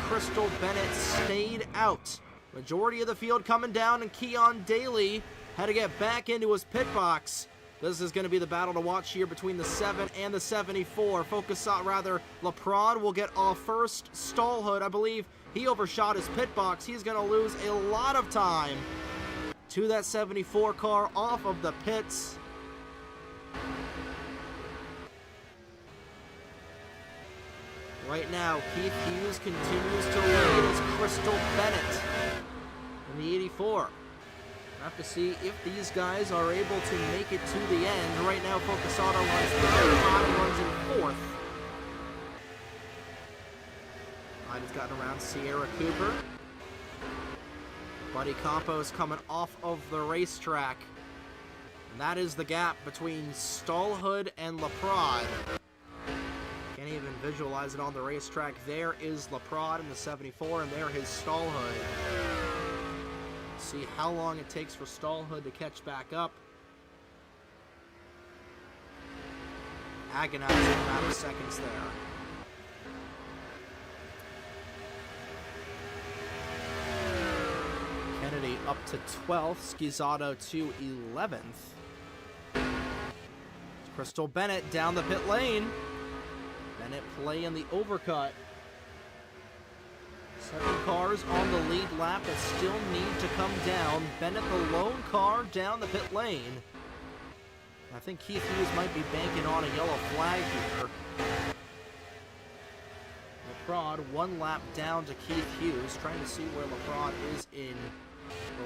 Crystal Bennett stayed out. Majority of the field coming down, and Keon Daly had to get back into his pit box. This is going to be the battle to watch here between the 7 and the 74. Laprade will get off first. Stallhood, I believe he overshot his pit box. He's going to lose a lot of time to that 74 car off of the pits. Right now, Keith Hughes continues to lead as Crystal Bennett in the 84. Have to see if these guys are able to make it to the end. Right now, Focusado runs third, Hyde runs in fourth. Hyde has gotten around Sierra Cooper. Buddy Campos coming off of the racetrack. And that is the gap between Stallhood and Laprade. Can't even visualize it on the racetrack. There is Laprade in the 74, and there is Stallhood. See how long it takes for Stallhood to catch back up. Agonizing amount of seconds there. Kennedy up to 12th, Schizzato to 11th. Crystal Bennett down the pit lane. Bennett playing the overcut. 7 cars on the lead lap that still need to come down. Bennett the lone car down the pit lane. I think Keith Hughes might be banking on a yellow flag here. Laprade 1 lap down to Keith Hughes, trying to see where Laprade is in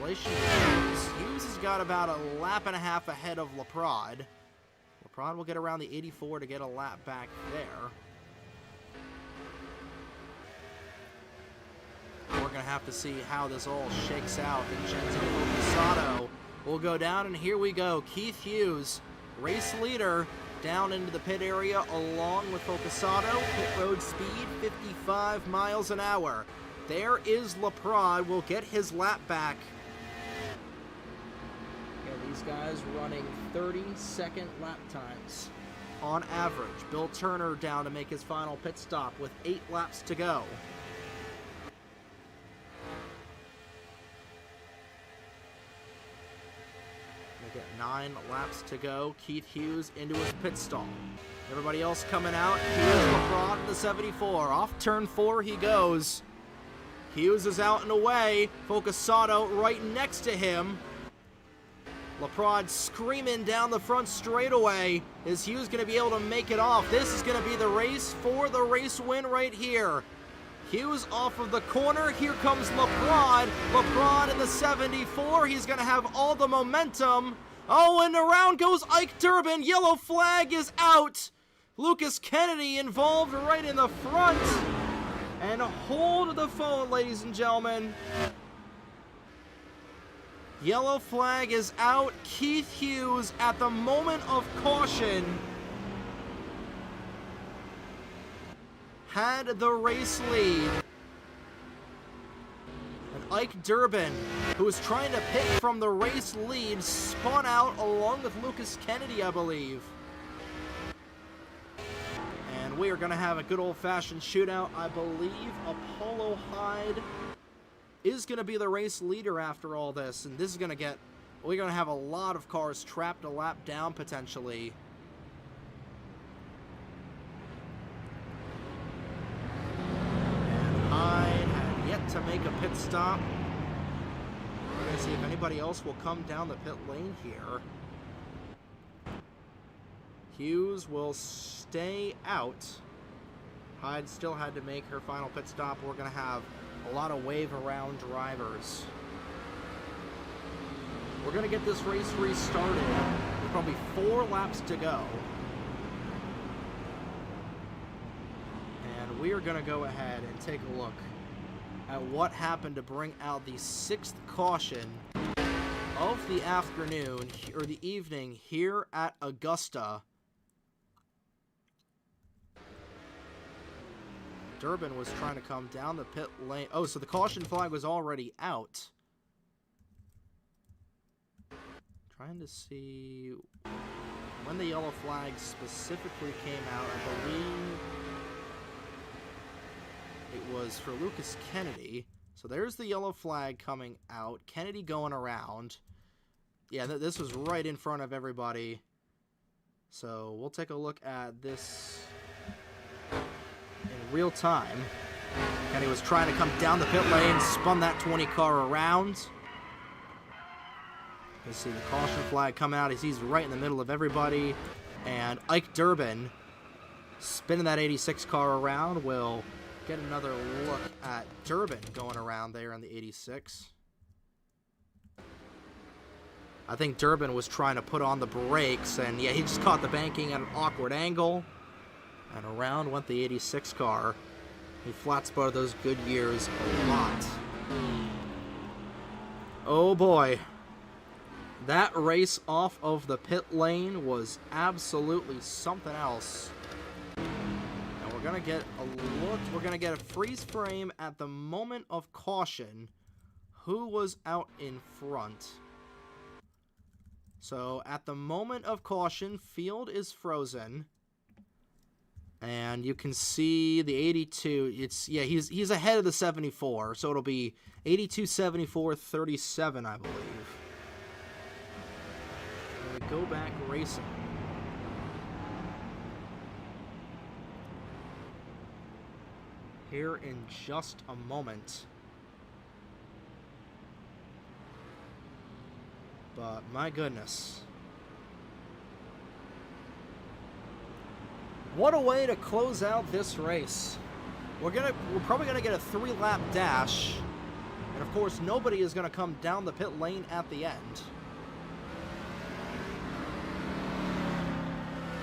relation to Hughes. Hughes has got about a lap and a half ahead of Laprade. Laprade will get around the 84 to get a lap back there. We're going to have to see how this all shakes out. Vincenzo Focusado will go down, and here we go. Keith Hughes, race leader, down into the pit area along with Focusado. Pit road speed, 55 miles an hour. There is Laprade, will get his lap back. Yeah, these guys running 30-second lap times on average. Bill Turner down to make his final pit stop with 8 laps to go. Get 9 laps to go. Keith Hughes into his pit stall. Everybody else coming out. Here's Laprade in the 74. Off turn 4 he goes. Hughes is out and away. Focusado right next to him. Laprade screaming down the front straightaway. Is Hughes going to be able to make it off? This is going to be the race for the race win right here. Hughes off of the corner. Here comes Laprade. Laprade in the 74. He's going to have all the momentum. Oh, and around goes Ike Durbin. Yellow flag is out. Lucas Kennedy involved right in the front. And hold the phone, ladies and gentlemen. Yellow flag is out. Keith Hughes at the moment of caution had the race lead. And Ike Durbin, who was trying to pick from the race lead, spun out along with Lucas Kennedy, I believe. And we are going to have a good old-fashioned shootout. I believe Apollo Hyde is going to be the race leader after all this. And this is going to get... we're going to have a lot of cars trapped a lap down, potentially. Hyde had yet to make a pit stop. We're going to see if anybody else will come down the pit lane here. Hughes will stay out. Hyde still had to make her final pit stop. We're going to have a lot of wave around drivers. We're going to get this race restarted. There's probably 4 laps to go. And we are going to go ahead and take a look at what happened to bring out the 6th caution of the afternoon, or the evening, here at Augusta. Durbin was trying to come down the pit lane. Oh, so the caution flag was already out. Trying to see when the yellow flag specifically came out. I believe it was for Lucas Kennedy. So there's the yellow flag coming out. Kennedy going around. Yeah, this was right in front of everybody. So we'll take a look at this in real time. Kennedy was trying to come down the pit lane, spun that 20 car around. You see the caution flag come out as he's right in the middle of everybody. And Ike Durbin, spinning that 86 car around, will get another look at Durbin going around there in the 86. I think Durbin was trying to put on the brakes, and yeah, he just caught the banking at an awkward angle. And around went the 86 car. He flat spotted those good years a lot. Oh boy. That race off of the pit lane was absolutely something else. And we're going to get a look. We're going to get a freeze frame at the moment of caution. Who was out in front? So at the moment of caution, field is frozen. And you can see the 82. Yeah, he's ahead of the 74. So it'll be 82, 74, 37, I believe. And we go back racing. Here in just a moment. But my goodness. What a way to close out this race. We're probably gonna get a 3-lap dash. And of course nobody is gonna come down the pit lane at the end.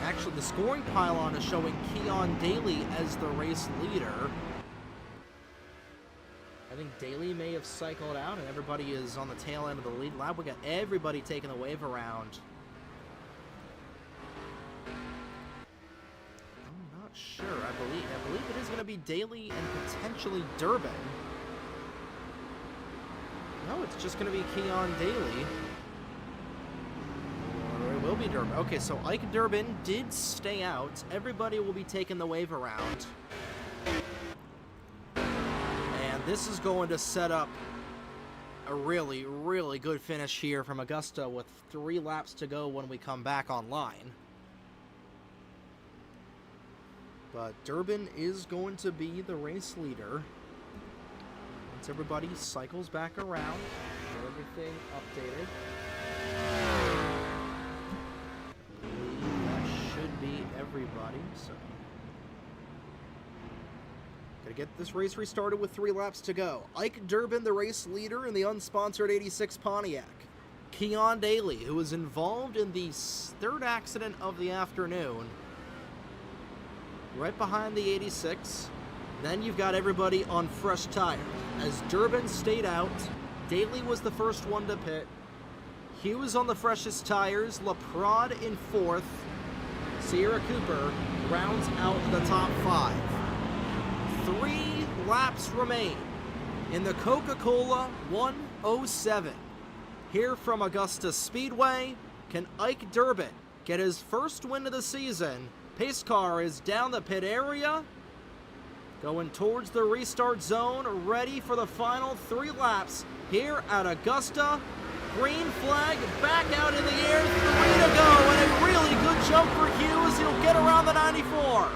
Actually, the scoring pylon is showing Keon Daly as the race leader. I think Daly may have cycled out and everybody is on the tail end of the lead lap. We got everybody taking the wave around. I'm not sure. I believe it is going to be Daly and potentially Durbin. No, it's just going to be Keon Daly. Or it will be Durbin. Okay, so Ike Durbin did stay out. Everybody will be taking the wave around. This is going to set up a really, really good finish here from Augusta with 3 laps to go when we come back online. But Durbin is going to be the race leader. Once everybody cycles back around, get everything updated. I believe that should be everybody, so... Gotta get this race restarted with 3 laps to go. Ike Durbin, the race leader in the unsponsored 86 Pontiac. Keon Daly, who was involved in the 3rd accident of the afternoon. Right behind the 86. Then you've got everybody on fresh tires. As Durbin stayed out, Daly was the first one to pit. Hughes on the freshest tires. LaPrade in 4th. Sierra Cooper rounds out the top 5. 3 laps remain in the Coca-Cola 107. Here from Augusta Speedway, can Ike Durbin get his first win of the season? Pace car is down the pit area, going towards the restart zone, ready for the final 3 laps here at Augusta. Green flag back out in the air, 3 to go, and a really good jump for Hughes. He'll get around the 94.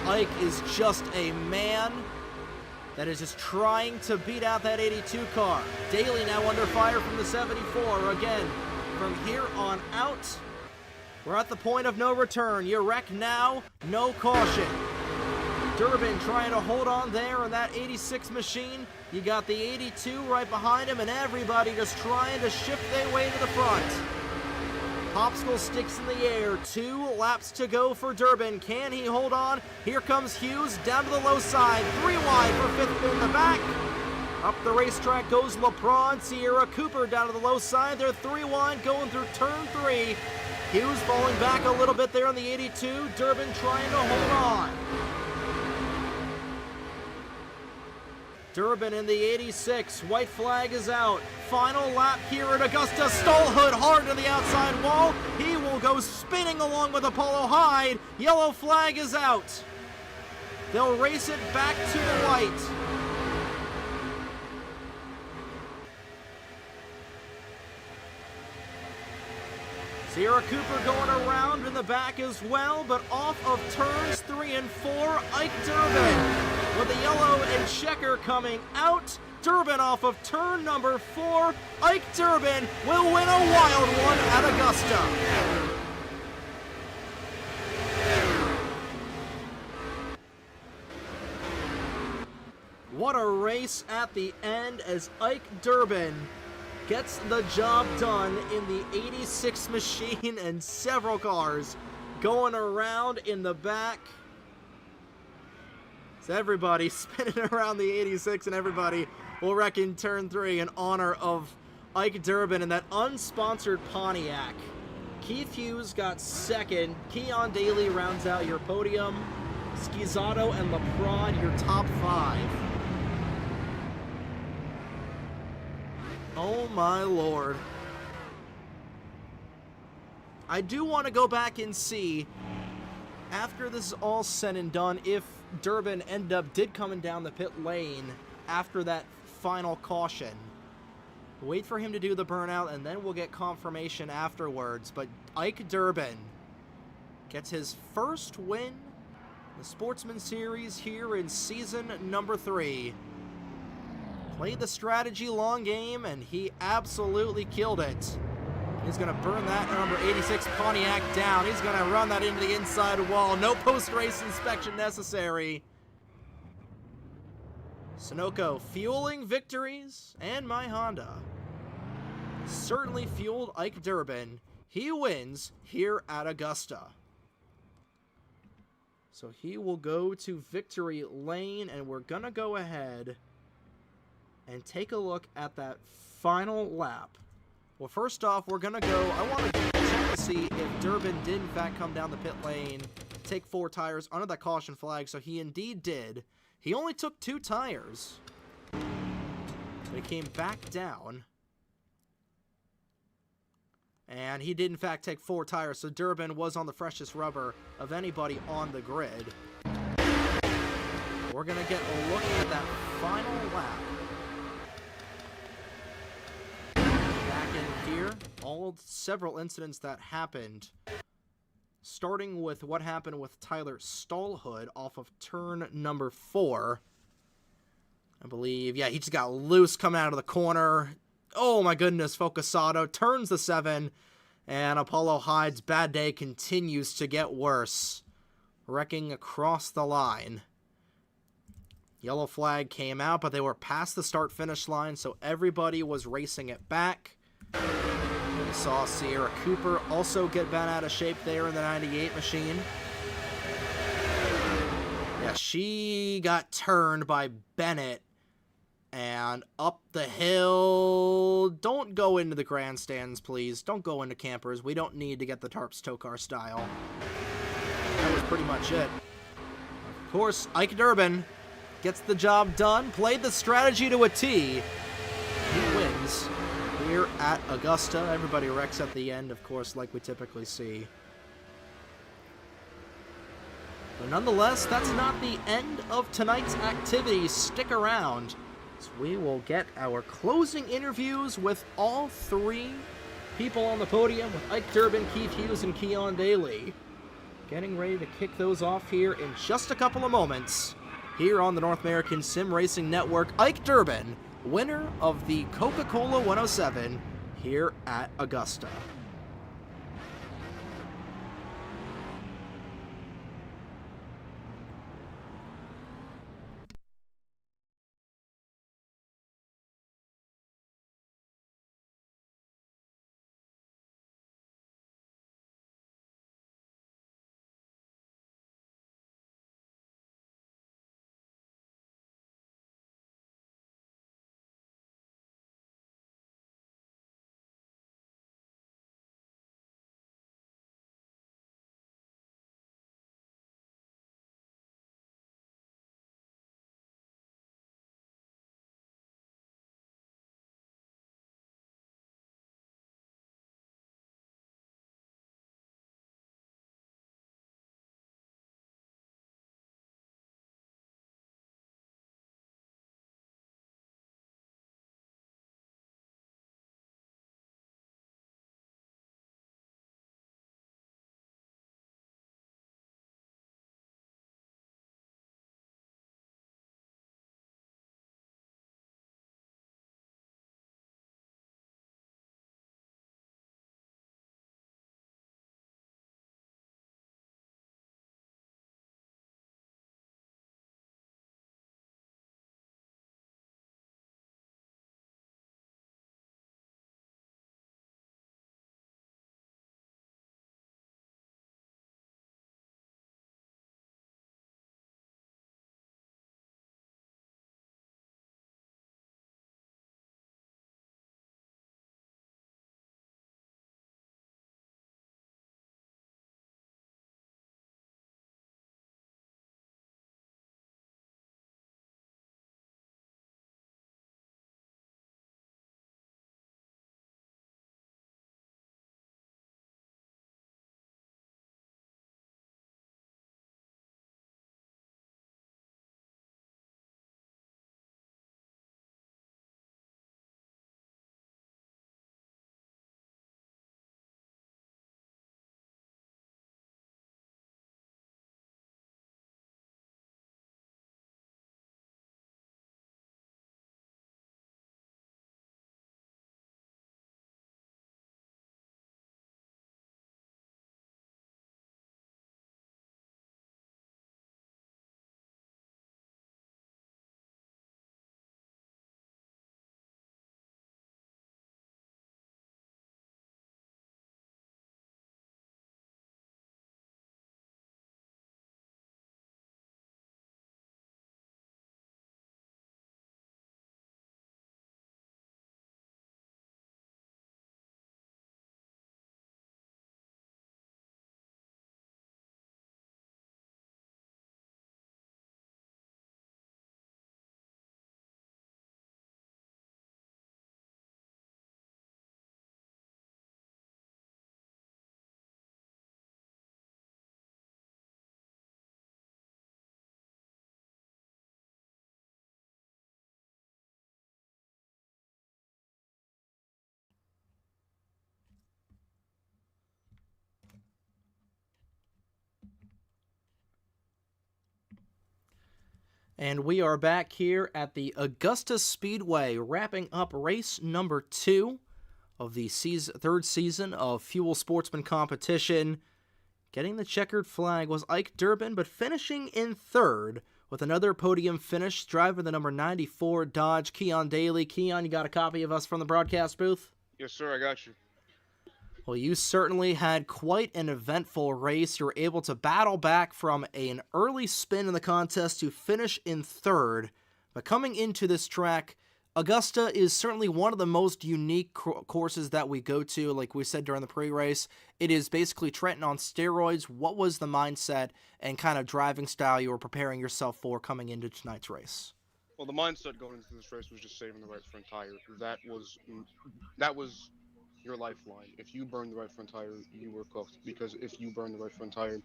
Ike is just a man that is just trying to beat out that 82 car. Daly now under fire from the 74. Again, from here on out, we're at the point of no return. You wreck now, no caution. Durbin trying to hold on there in that 86 machine. You got the 82 right behind him, and everybody just trying to shift their way to the front. Popsicle sticks in the air. 2 laps to go for Durbin. Can he hold on? Here comes Hughes down to the low side. 3 wide for 5th in the back. Up the racetrack goes LaPrade. Sierra Cooper down to the low side. They're 3 wide going through turn 3. Hughes falling back a little bit there on the 82. Durbin trying to hold on. Durbin in the 86. White flag is out. Final lap here at Augusta. Stallhood hard to the outside wall. He will go spinning along with Apollo Hyde. Yellow flag is out. They'll race it back to the white. Sierra Cooper going around in the back as well, but off of turns 3 and 4, Ike Durbin with the yellow and checker coming out. Durbin off of turn number 4. Ike Durbin will win a wild one at Augusta. What a race at the end as Ike Durbin gets the job done in the 86 machine and several cars going around in the back. So everybody spinning around the 86 and everybody will wreck in turn 3 in honor of Ike Durbin and that unsponsored Pontiac. Keith Hughes got second. Keon Daly rounds out your podium. Schizzato and LeProd your top 5. Oh my lord. I do want to go back and see, after this is all said and done, if Durbin did coming down the pit lane after that final caution. Wait for him to do the burnout, and then we'll get confirmation afterwards. But Ike Durbin gets his first win in the Sportsman Series here in season number 3. Played the strategy long game, and he absolutely killed it. He's going to burn that number 86 Pontiac down. He's going to run that into the inside wall. No post-race inspection necessary. Sunoco fueling victories, and my Honda certainly fueled Ike Durbin. He wins here at Augusta. So he will go to victory lane, and we're going to go ahead and take a look at that final lap. Well, first off, we're going to go, I want to check to see if Durbin did in fact come down the pit lane, take 4 tires under that caution flag, so he indeed did. He only took 2 tires, but he came back down. And he did in fact take 4 tires, so Durbin was on the freshest rubber of anybody on the grid. We're going to get a look at that final lap. Back in here, several incidents that happened. Starting with what happened with Tyler Stallhood off of turn number 4. I believe, yeah, he just got loose coming out of the corner. Oh my goodness, Focusato turns the 7, and Apollo Hyde's bad day continues to get worse, wrecking across the line. Yellow flag came out, but they were past the start-finish line, so everybody was racing it back. We saw Sierra Cooper also get bent out of shape there in the 98 machine. Yeah, she got turned by Bennett. And up the hill. Don't go into the grandstands, please. Don't go into campers. We don't need to get the Tarps tow car style. That was pretty much it. Of course, Ike Durbin gets the job done. Played the strategy to a T. He wins here at Augusta. Everybody wrecks at the end, of course, like we typically see. But nonetheless, that's not the end of tonight's activities. Stick around. So we will get our closing interviews with all 3 people on the podium, with Ike Durbin, Keith Hughes, and Keon Daly. Getting ready to kick those off here in just a couple of moments. Here on the North American Sim Racing Network, Ike Durbin, winner of the Coca-Cola 107 here at Augusta. And we are back here at the Augusta Speedway, wrapping up race number 2 of the third season of FUEL Sportsman Competition. Getting the checkered flag was Ike Durbin, but finishing in third with another podium finish, driver the number 94 Dodge, Keon Daly. Keon, you got a copy of us from the broadcast booth? Yes, sir, I got you. Well, you certainly had quite an eventful race. You were able to battle back from an early spin in the contest to finish in third. But coming into this track, Augusta is certainly one of the most unique courses that we go to. Like we said during the pre-race, it is basically Trenton on steroids. What was the mindset and kind of driving style you were preparing yourself for coming into tonight's race? Well, the mindset going into this race was just saving the right front tire. That was your lifeline. If you burn the right front tire, you were cooked. Because if you burn the right front tire,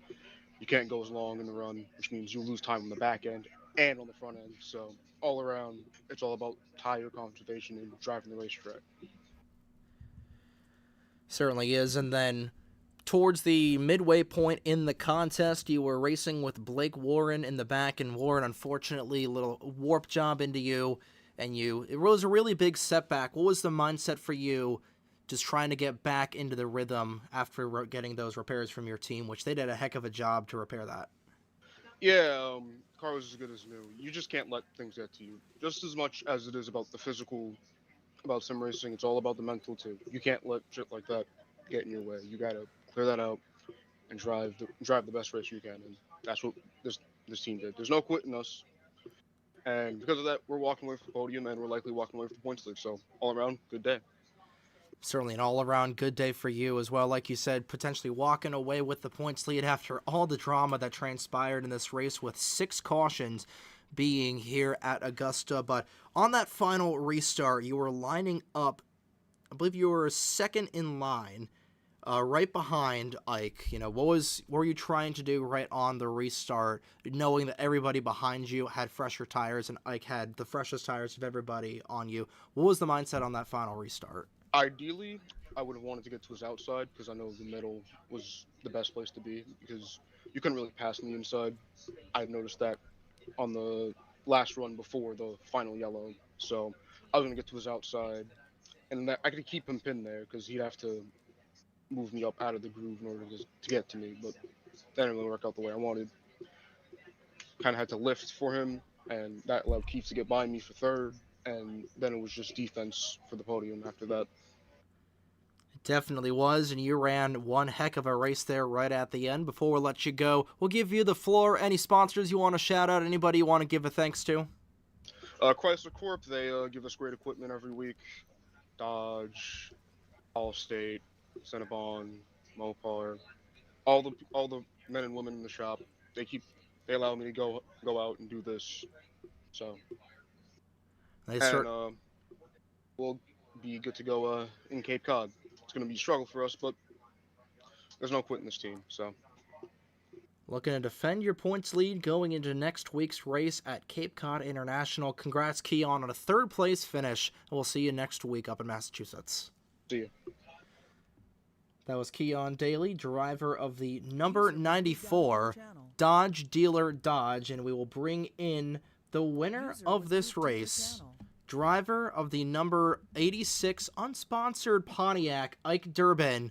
you can't go as long in the run, which means you lose time on the back end and on the front end. So all around, it's all about tire conservation and driving the racetrack. Certainly is. And then towards the midway point in the contest, you were racing with Blake Warren in the back, and Warren, unfortunately, a little warp job into you, and it was a really big setback. What was the mindset for you just trying to get back into the rhythm after getting those repairs from your team, which they did a heck of a job to repair that? Yeah, car was as good as new. You just can't let things get to you. Just as much as it is about the physical, about sim racing, it's all about the mental too. You can't let shit like that get in your way. You gotta clear that out and drive the best race you can, and that's what this team did. There's no quitting us, and because of that, we're walking away from the podium, and we're likely walking away from the points lead. So all around, good day. Certainly an all-around good day for you as well. Like you said, potentially walking away with the points lead after all the drama that transpired in this race with 6 cautions being here at Augusta. But on that final restart, you were lining up, I believe you were second in line, right behind Ike. What were you trying to do right on the restart, knowing that everybody behind you had fresher tires and Ike had the freshest tires of everybody on you? What was the mindset on that final restart? Ideally, I would have wanted to get to his outside because I know the middle was the best place to be because you couldn't really pass on the inside. I noticed that on the last run before the final yellow, so I was gonna get to his outside, and that I could keep him pinned there because he'd have to move me up out of the groove in order to get to me, but that didn't really work out the way I wanted. Kind of had to lift for him, and that allowed Keith to get by me for third, and then it was just defense for the podium after that. Definitely was, and you ran one heck of a race there right at the end. Before we let you go, we'll give you the floor. Any sponsors you want to shout out? Anybody you want to give a thanks to? Chrysler Corp, they give us great equipment every week. Dodge, Allstate, Cinnabon, Mopar, all the men and women in the shop. They allow me to go out and do this. So we'll be good to go in Cape Cod. It's going to be a struggle for us, but there's no quitting this team. So looking to defend your points lead going into next week's race at Cape Cod International. Congrats, Keon, on a third-place finish. We'll see you next week up in Massachusetts. See you. That was Keon Daly, driver of the number 94 Dodge Dealer Dodge, and we will bring in the winner of this race, driver of the number 86 unsponsored Pontiac, Ike Durbin.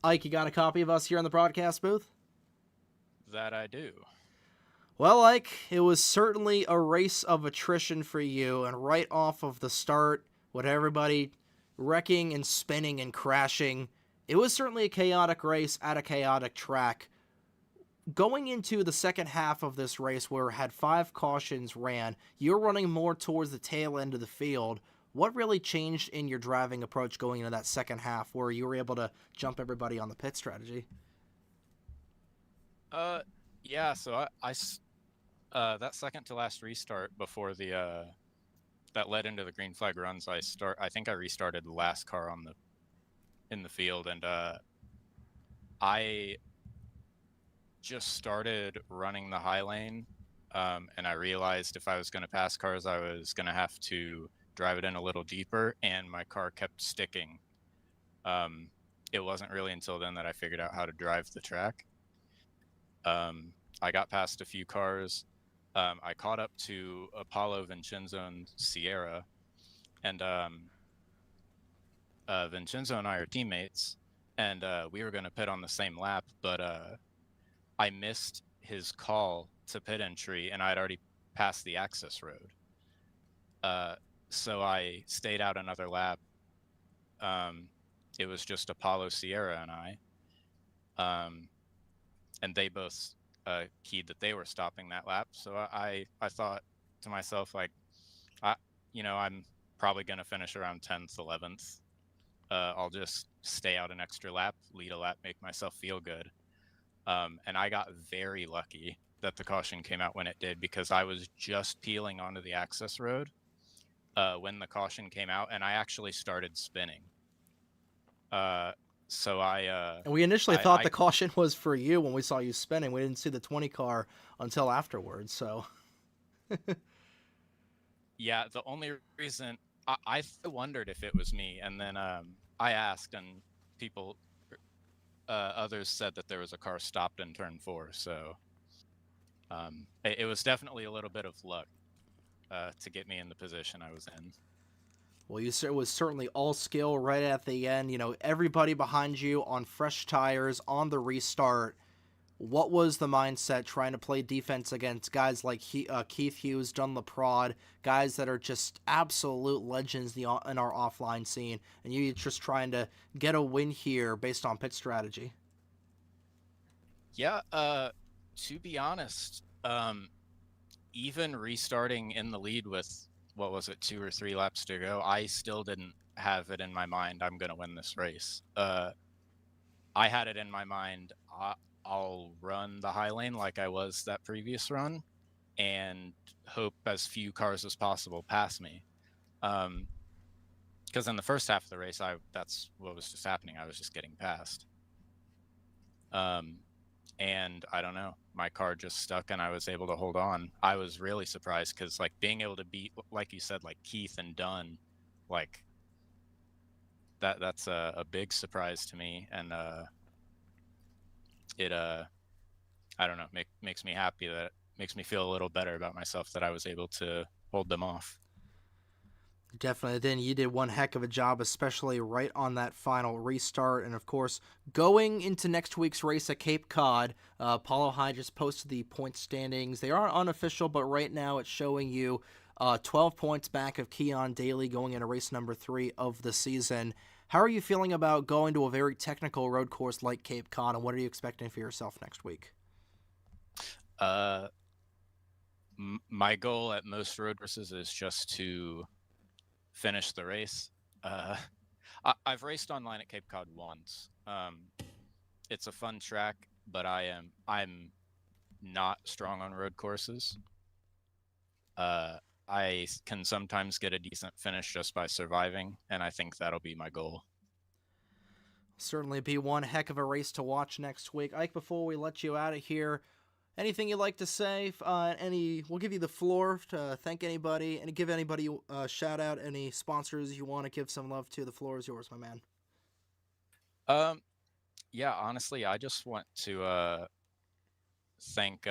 Ike, you got a copy of us here in the broadcast booth? That I do. Well, Ike, it was certainly a race of attrition for you, and right off of the start, with everybody wrecking and spinning and crashing, it was certainly a chaotic race at a chaotic track. Going into the second half of this race, where it had 5 cautions ran, you're running more towards the tail end of the field. What really changed in your driving approach going into that second half, where you were able to jump everybody on the pit strategy? Yeah, so I that second to last restart before the that led into the green flag runs, I think I restarted the last car in the field, and I just started running the high lane, and I realized if I was going to pass cars, I was going to have to drive it in a little deeper, and my car kept sticking. It wasn't really until then that I figured out how to drive the track. I got past a few cars, I caught up to Apollo, Vincenzo, and Sierra, and Vincenzo and I are teammates, and we were going to pit on the same lap, but I missed his call to pit entry, and I'd already passed the access road. So I stayed out another lap. It was just Apollo, Sierra, and I, and they both keyed that they were stopping that lap. So I thought to myself, like, I'm probably going to finish around 10th, 11th. I'll just stay out an extra lap, lead a lap, make myself feel good. And I got very lucky that the caution came out when it did, because I was just peeling onto the access road when the caution came out, and I actually started spinning. So And we initially thought the caution was for you when we saw you spinning. We didn't see the 20 car until afterwards, so. Yeah, the only reason I wondered if it was me, and then I asked, and people, others said that there was a car stopped in turn 4, so it was definitely a little bit of luck to get me in the position I was in. Well, it was certainly all skill right at the end. You know, everybody behind you on fresh tires on the restart. What was the mindset trying to play defense against guys like Keith Hughes, Dunn LaPrade, guys that are just absolute legends in our offline scene, and you just trying to get a win here based on pit strategy? Yeah, to be honest, even restarting in the lead with, what was it, 2 or 3 laps to go, I still didn't have it in my mind I'm going to win this race. I had it in my mind, I'll run the high lane like I was that previous run and hope as few cars as possible pass me. Because in the first half of the race, that's what was just happening. I was just getting passed. And I don't know, my car just stuck and I was able to hold on. I was really surprised because, like, being able to beat, like you said, like Keith and Dunn, like that's a big surprise to me. And it I don't know, makes me happy, that makes me feel a little better about myself that I was able to hold them off. Definitely. Then you did one heck of a job, especially right on that final restart. And of course, going into next week's race at Cape Cod, Paulo High just posted the point standings. They are unofficial, but right now it's showing you 12 points back of Keon Daly going into race number 3 of the season. How are you feeling about going to a very technical road course like Cape Cod, and what are you expecting for yourself next week? My goal at most road races is just to finish the race. I've raced online at Cape Cod once. It's a fun track, but I'm not strong on road courses. I can sometimes get a decent finish just by surviving, and I think that'll be my goal. Certainly be one heck of a race to watch next week. Ike, before we let you out of here, anything you'd like to say? We'll give you the floor to thank anybody and give anybody a shout out. Any sponsors you want to give some love to? The floor is yours, my man. Yeah, honestly, I just want to thank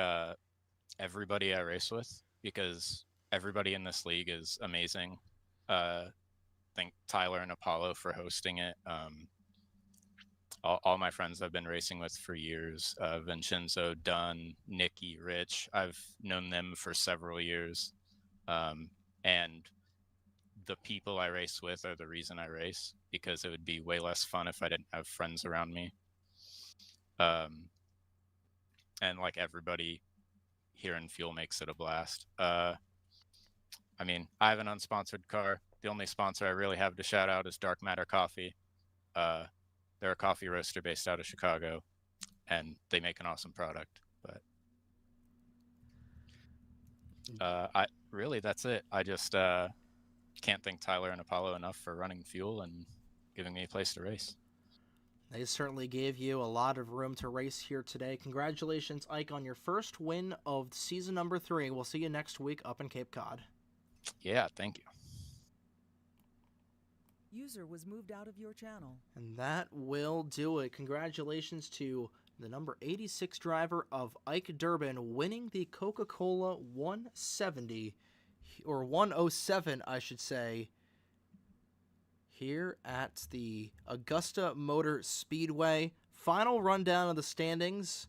everybody I race with, because everybody in this league is amazing. Thank Tyler and Apollo for hosting it. All my friends I've been racing with for years, Vincenzo, Dunn, Nikki, Rich, I've known them for several years. And the people I race with are the reason I race, because it would be way less fun if I didn't have friends around me. And like everybody here in Fuel makes it a blast. I mean, I have an unsponsored car. The only sponsor I really have to shout out is Dark Matter Coffee. They're a coffee roaster based out of Chicago, and they make an awesome product. But that's it. I just can't thank Tyler and Apollo enough for running Fuel and giving me a place to race. They certainly gave you a lot of room to race here today. Congratulations, Ike, on your first win of season number 3. We'll see you next week up in Cape Cod. Yeah, thank you. User was moved out of your channel. And that will do it. Congratulations to the number 86 driver of Ike Durbin, winning the Coca-Cola 170, or 107, I should say, here at the Augusta Motor Speedway. Final rundown of the standings,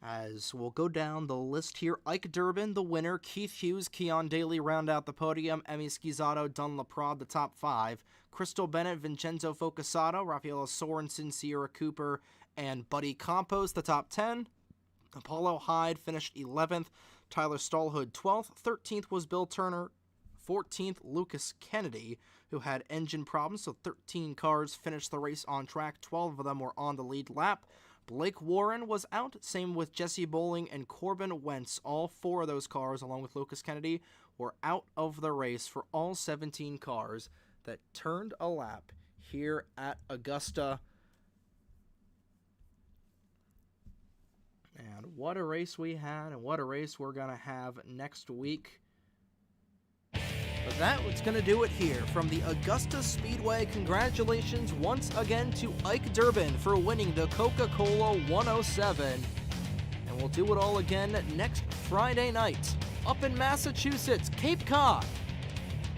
as we'll go down the list here. Ike Durbin, the winner. Keith Hughes, Keon Daly round out the podium. Emmy Schizzato, Dunn LaPrade, the top 5. Crystal Bennett, Vincenzo Focasato, Raffaello Sorensen, Sierra Cooper, and Buddy Campos, the top 10. Apollo Hyde finished 11th. Tyler Stallhood, 12th. 13th was Bill Turner. 14th, Lucas Kennedy, who had engine problems, so 13 cars finished the race on track. 12 of them were on the lead lap. Blake Warren was out, same with Jesse Bowling and Corbin Wentz. All 4 of those cars, along with Lucas Kennedy, were out of the race for all 17 cars that turned a lap here at Augusta. And what a race we had, and what a race we're going to have next week. But that was going to do it here from the Augusta Speedway. Congratulations once again to Ike Durbin for winning the Coca-Cola 107. And we'll do it all again next Friday night up in Massachusetts, Cape Cod.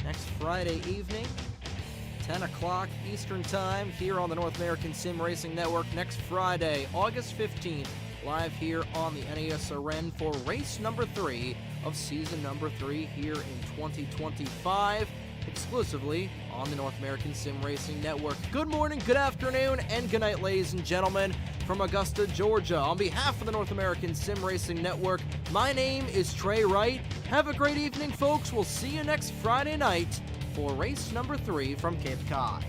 Next Friday evening, 10 o'clock Eastern Time, here on the North American Sim Racing Network. Next Friday, August 15th, live here on the NASRN for race number 3 of season number 3 here in 2025, exclusively on the North American Sim Racing Network. Good morning, good afternoon, and good night, ladies and gentlemen, from Augusta, Georgia. On behalf of the North American Sim Racing Network, my name is Trey Wright. Have a great evening, folks. We'll see you next Friday night for race number 3 from Cape Cod.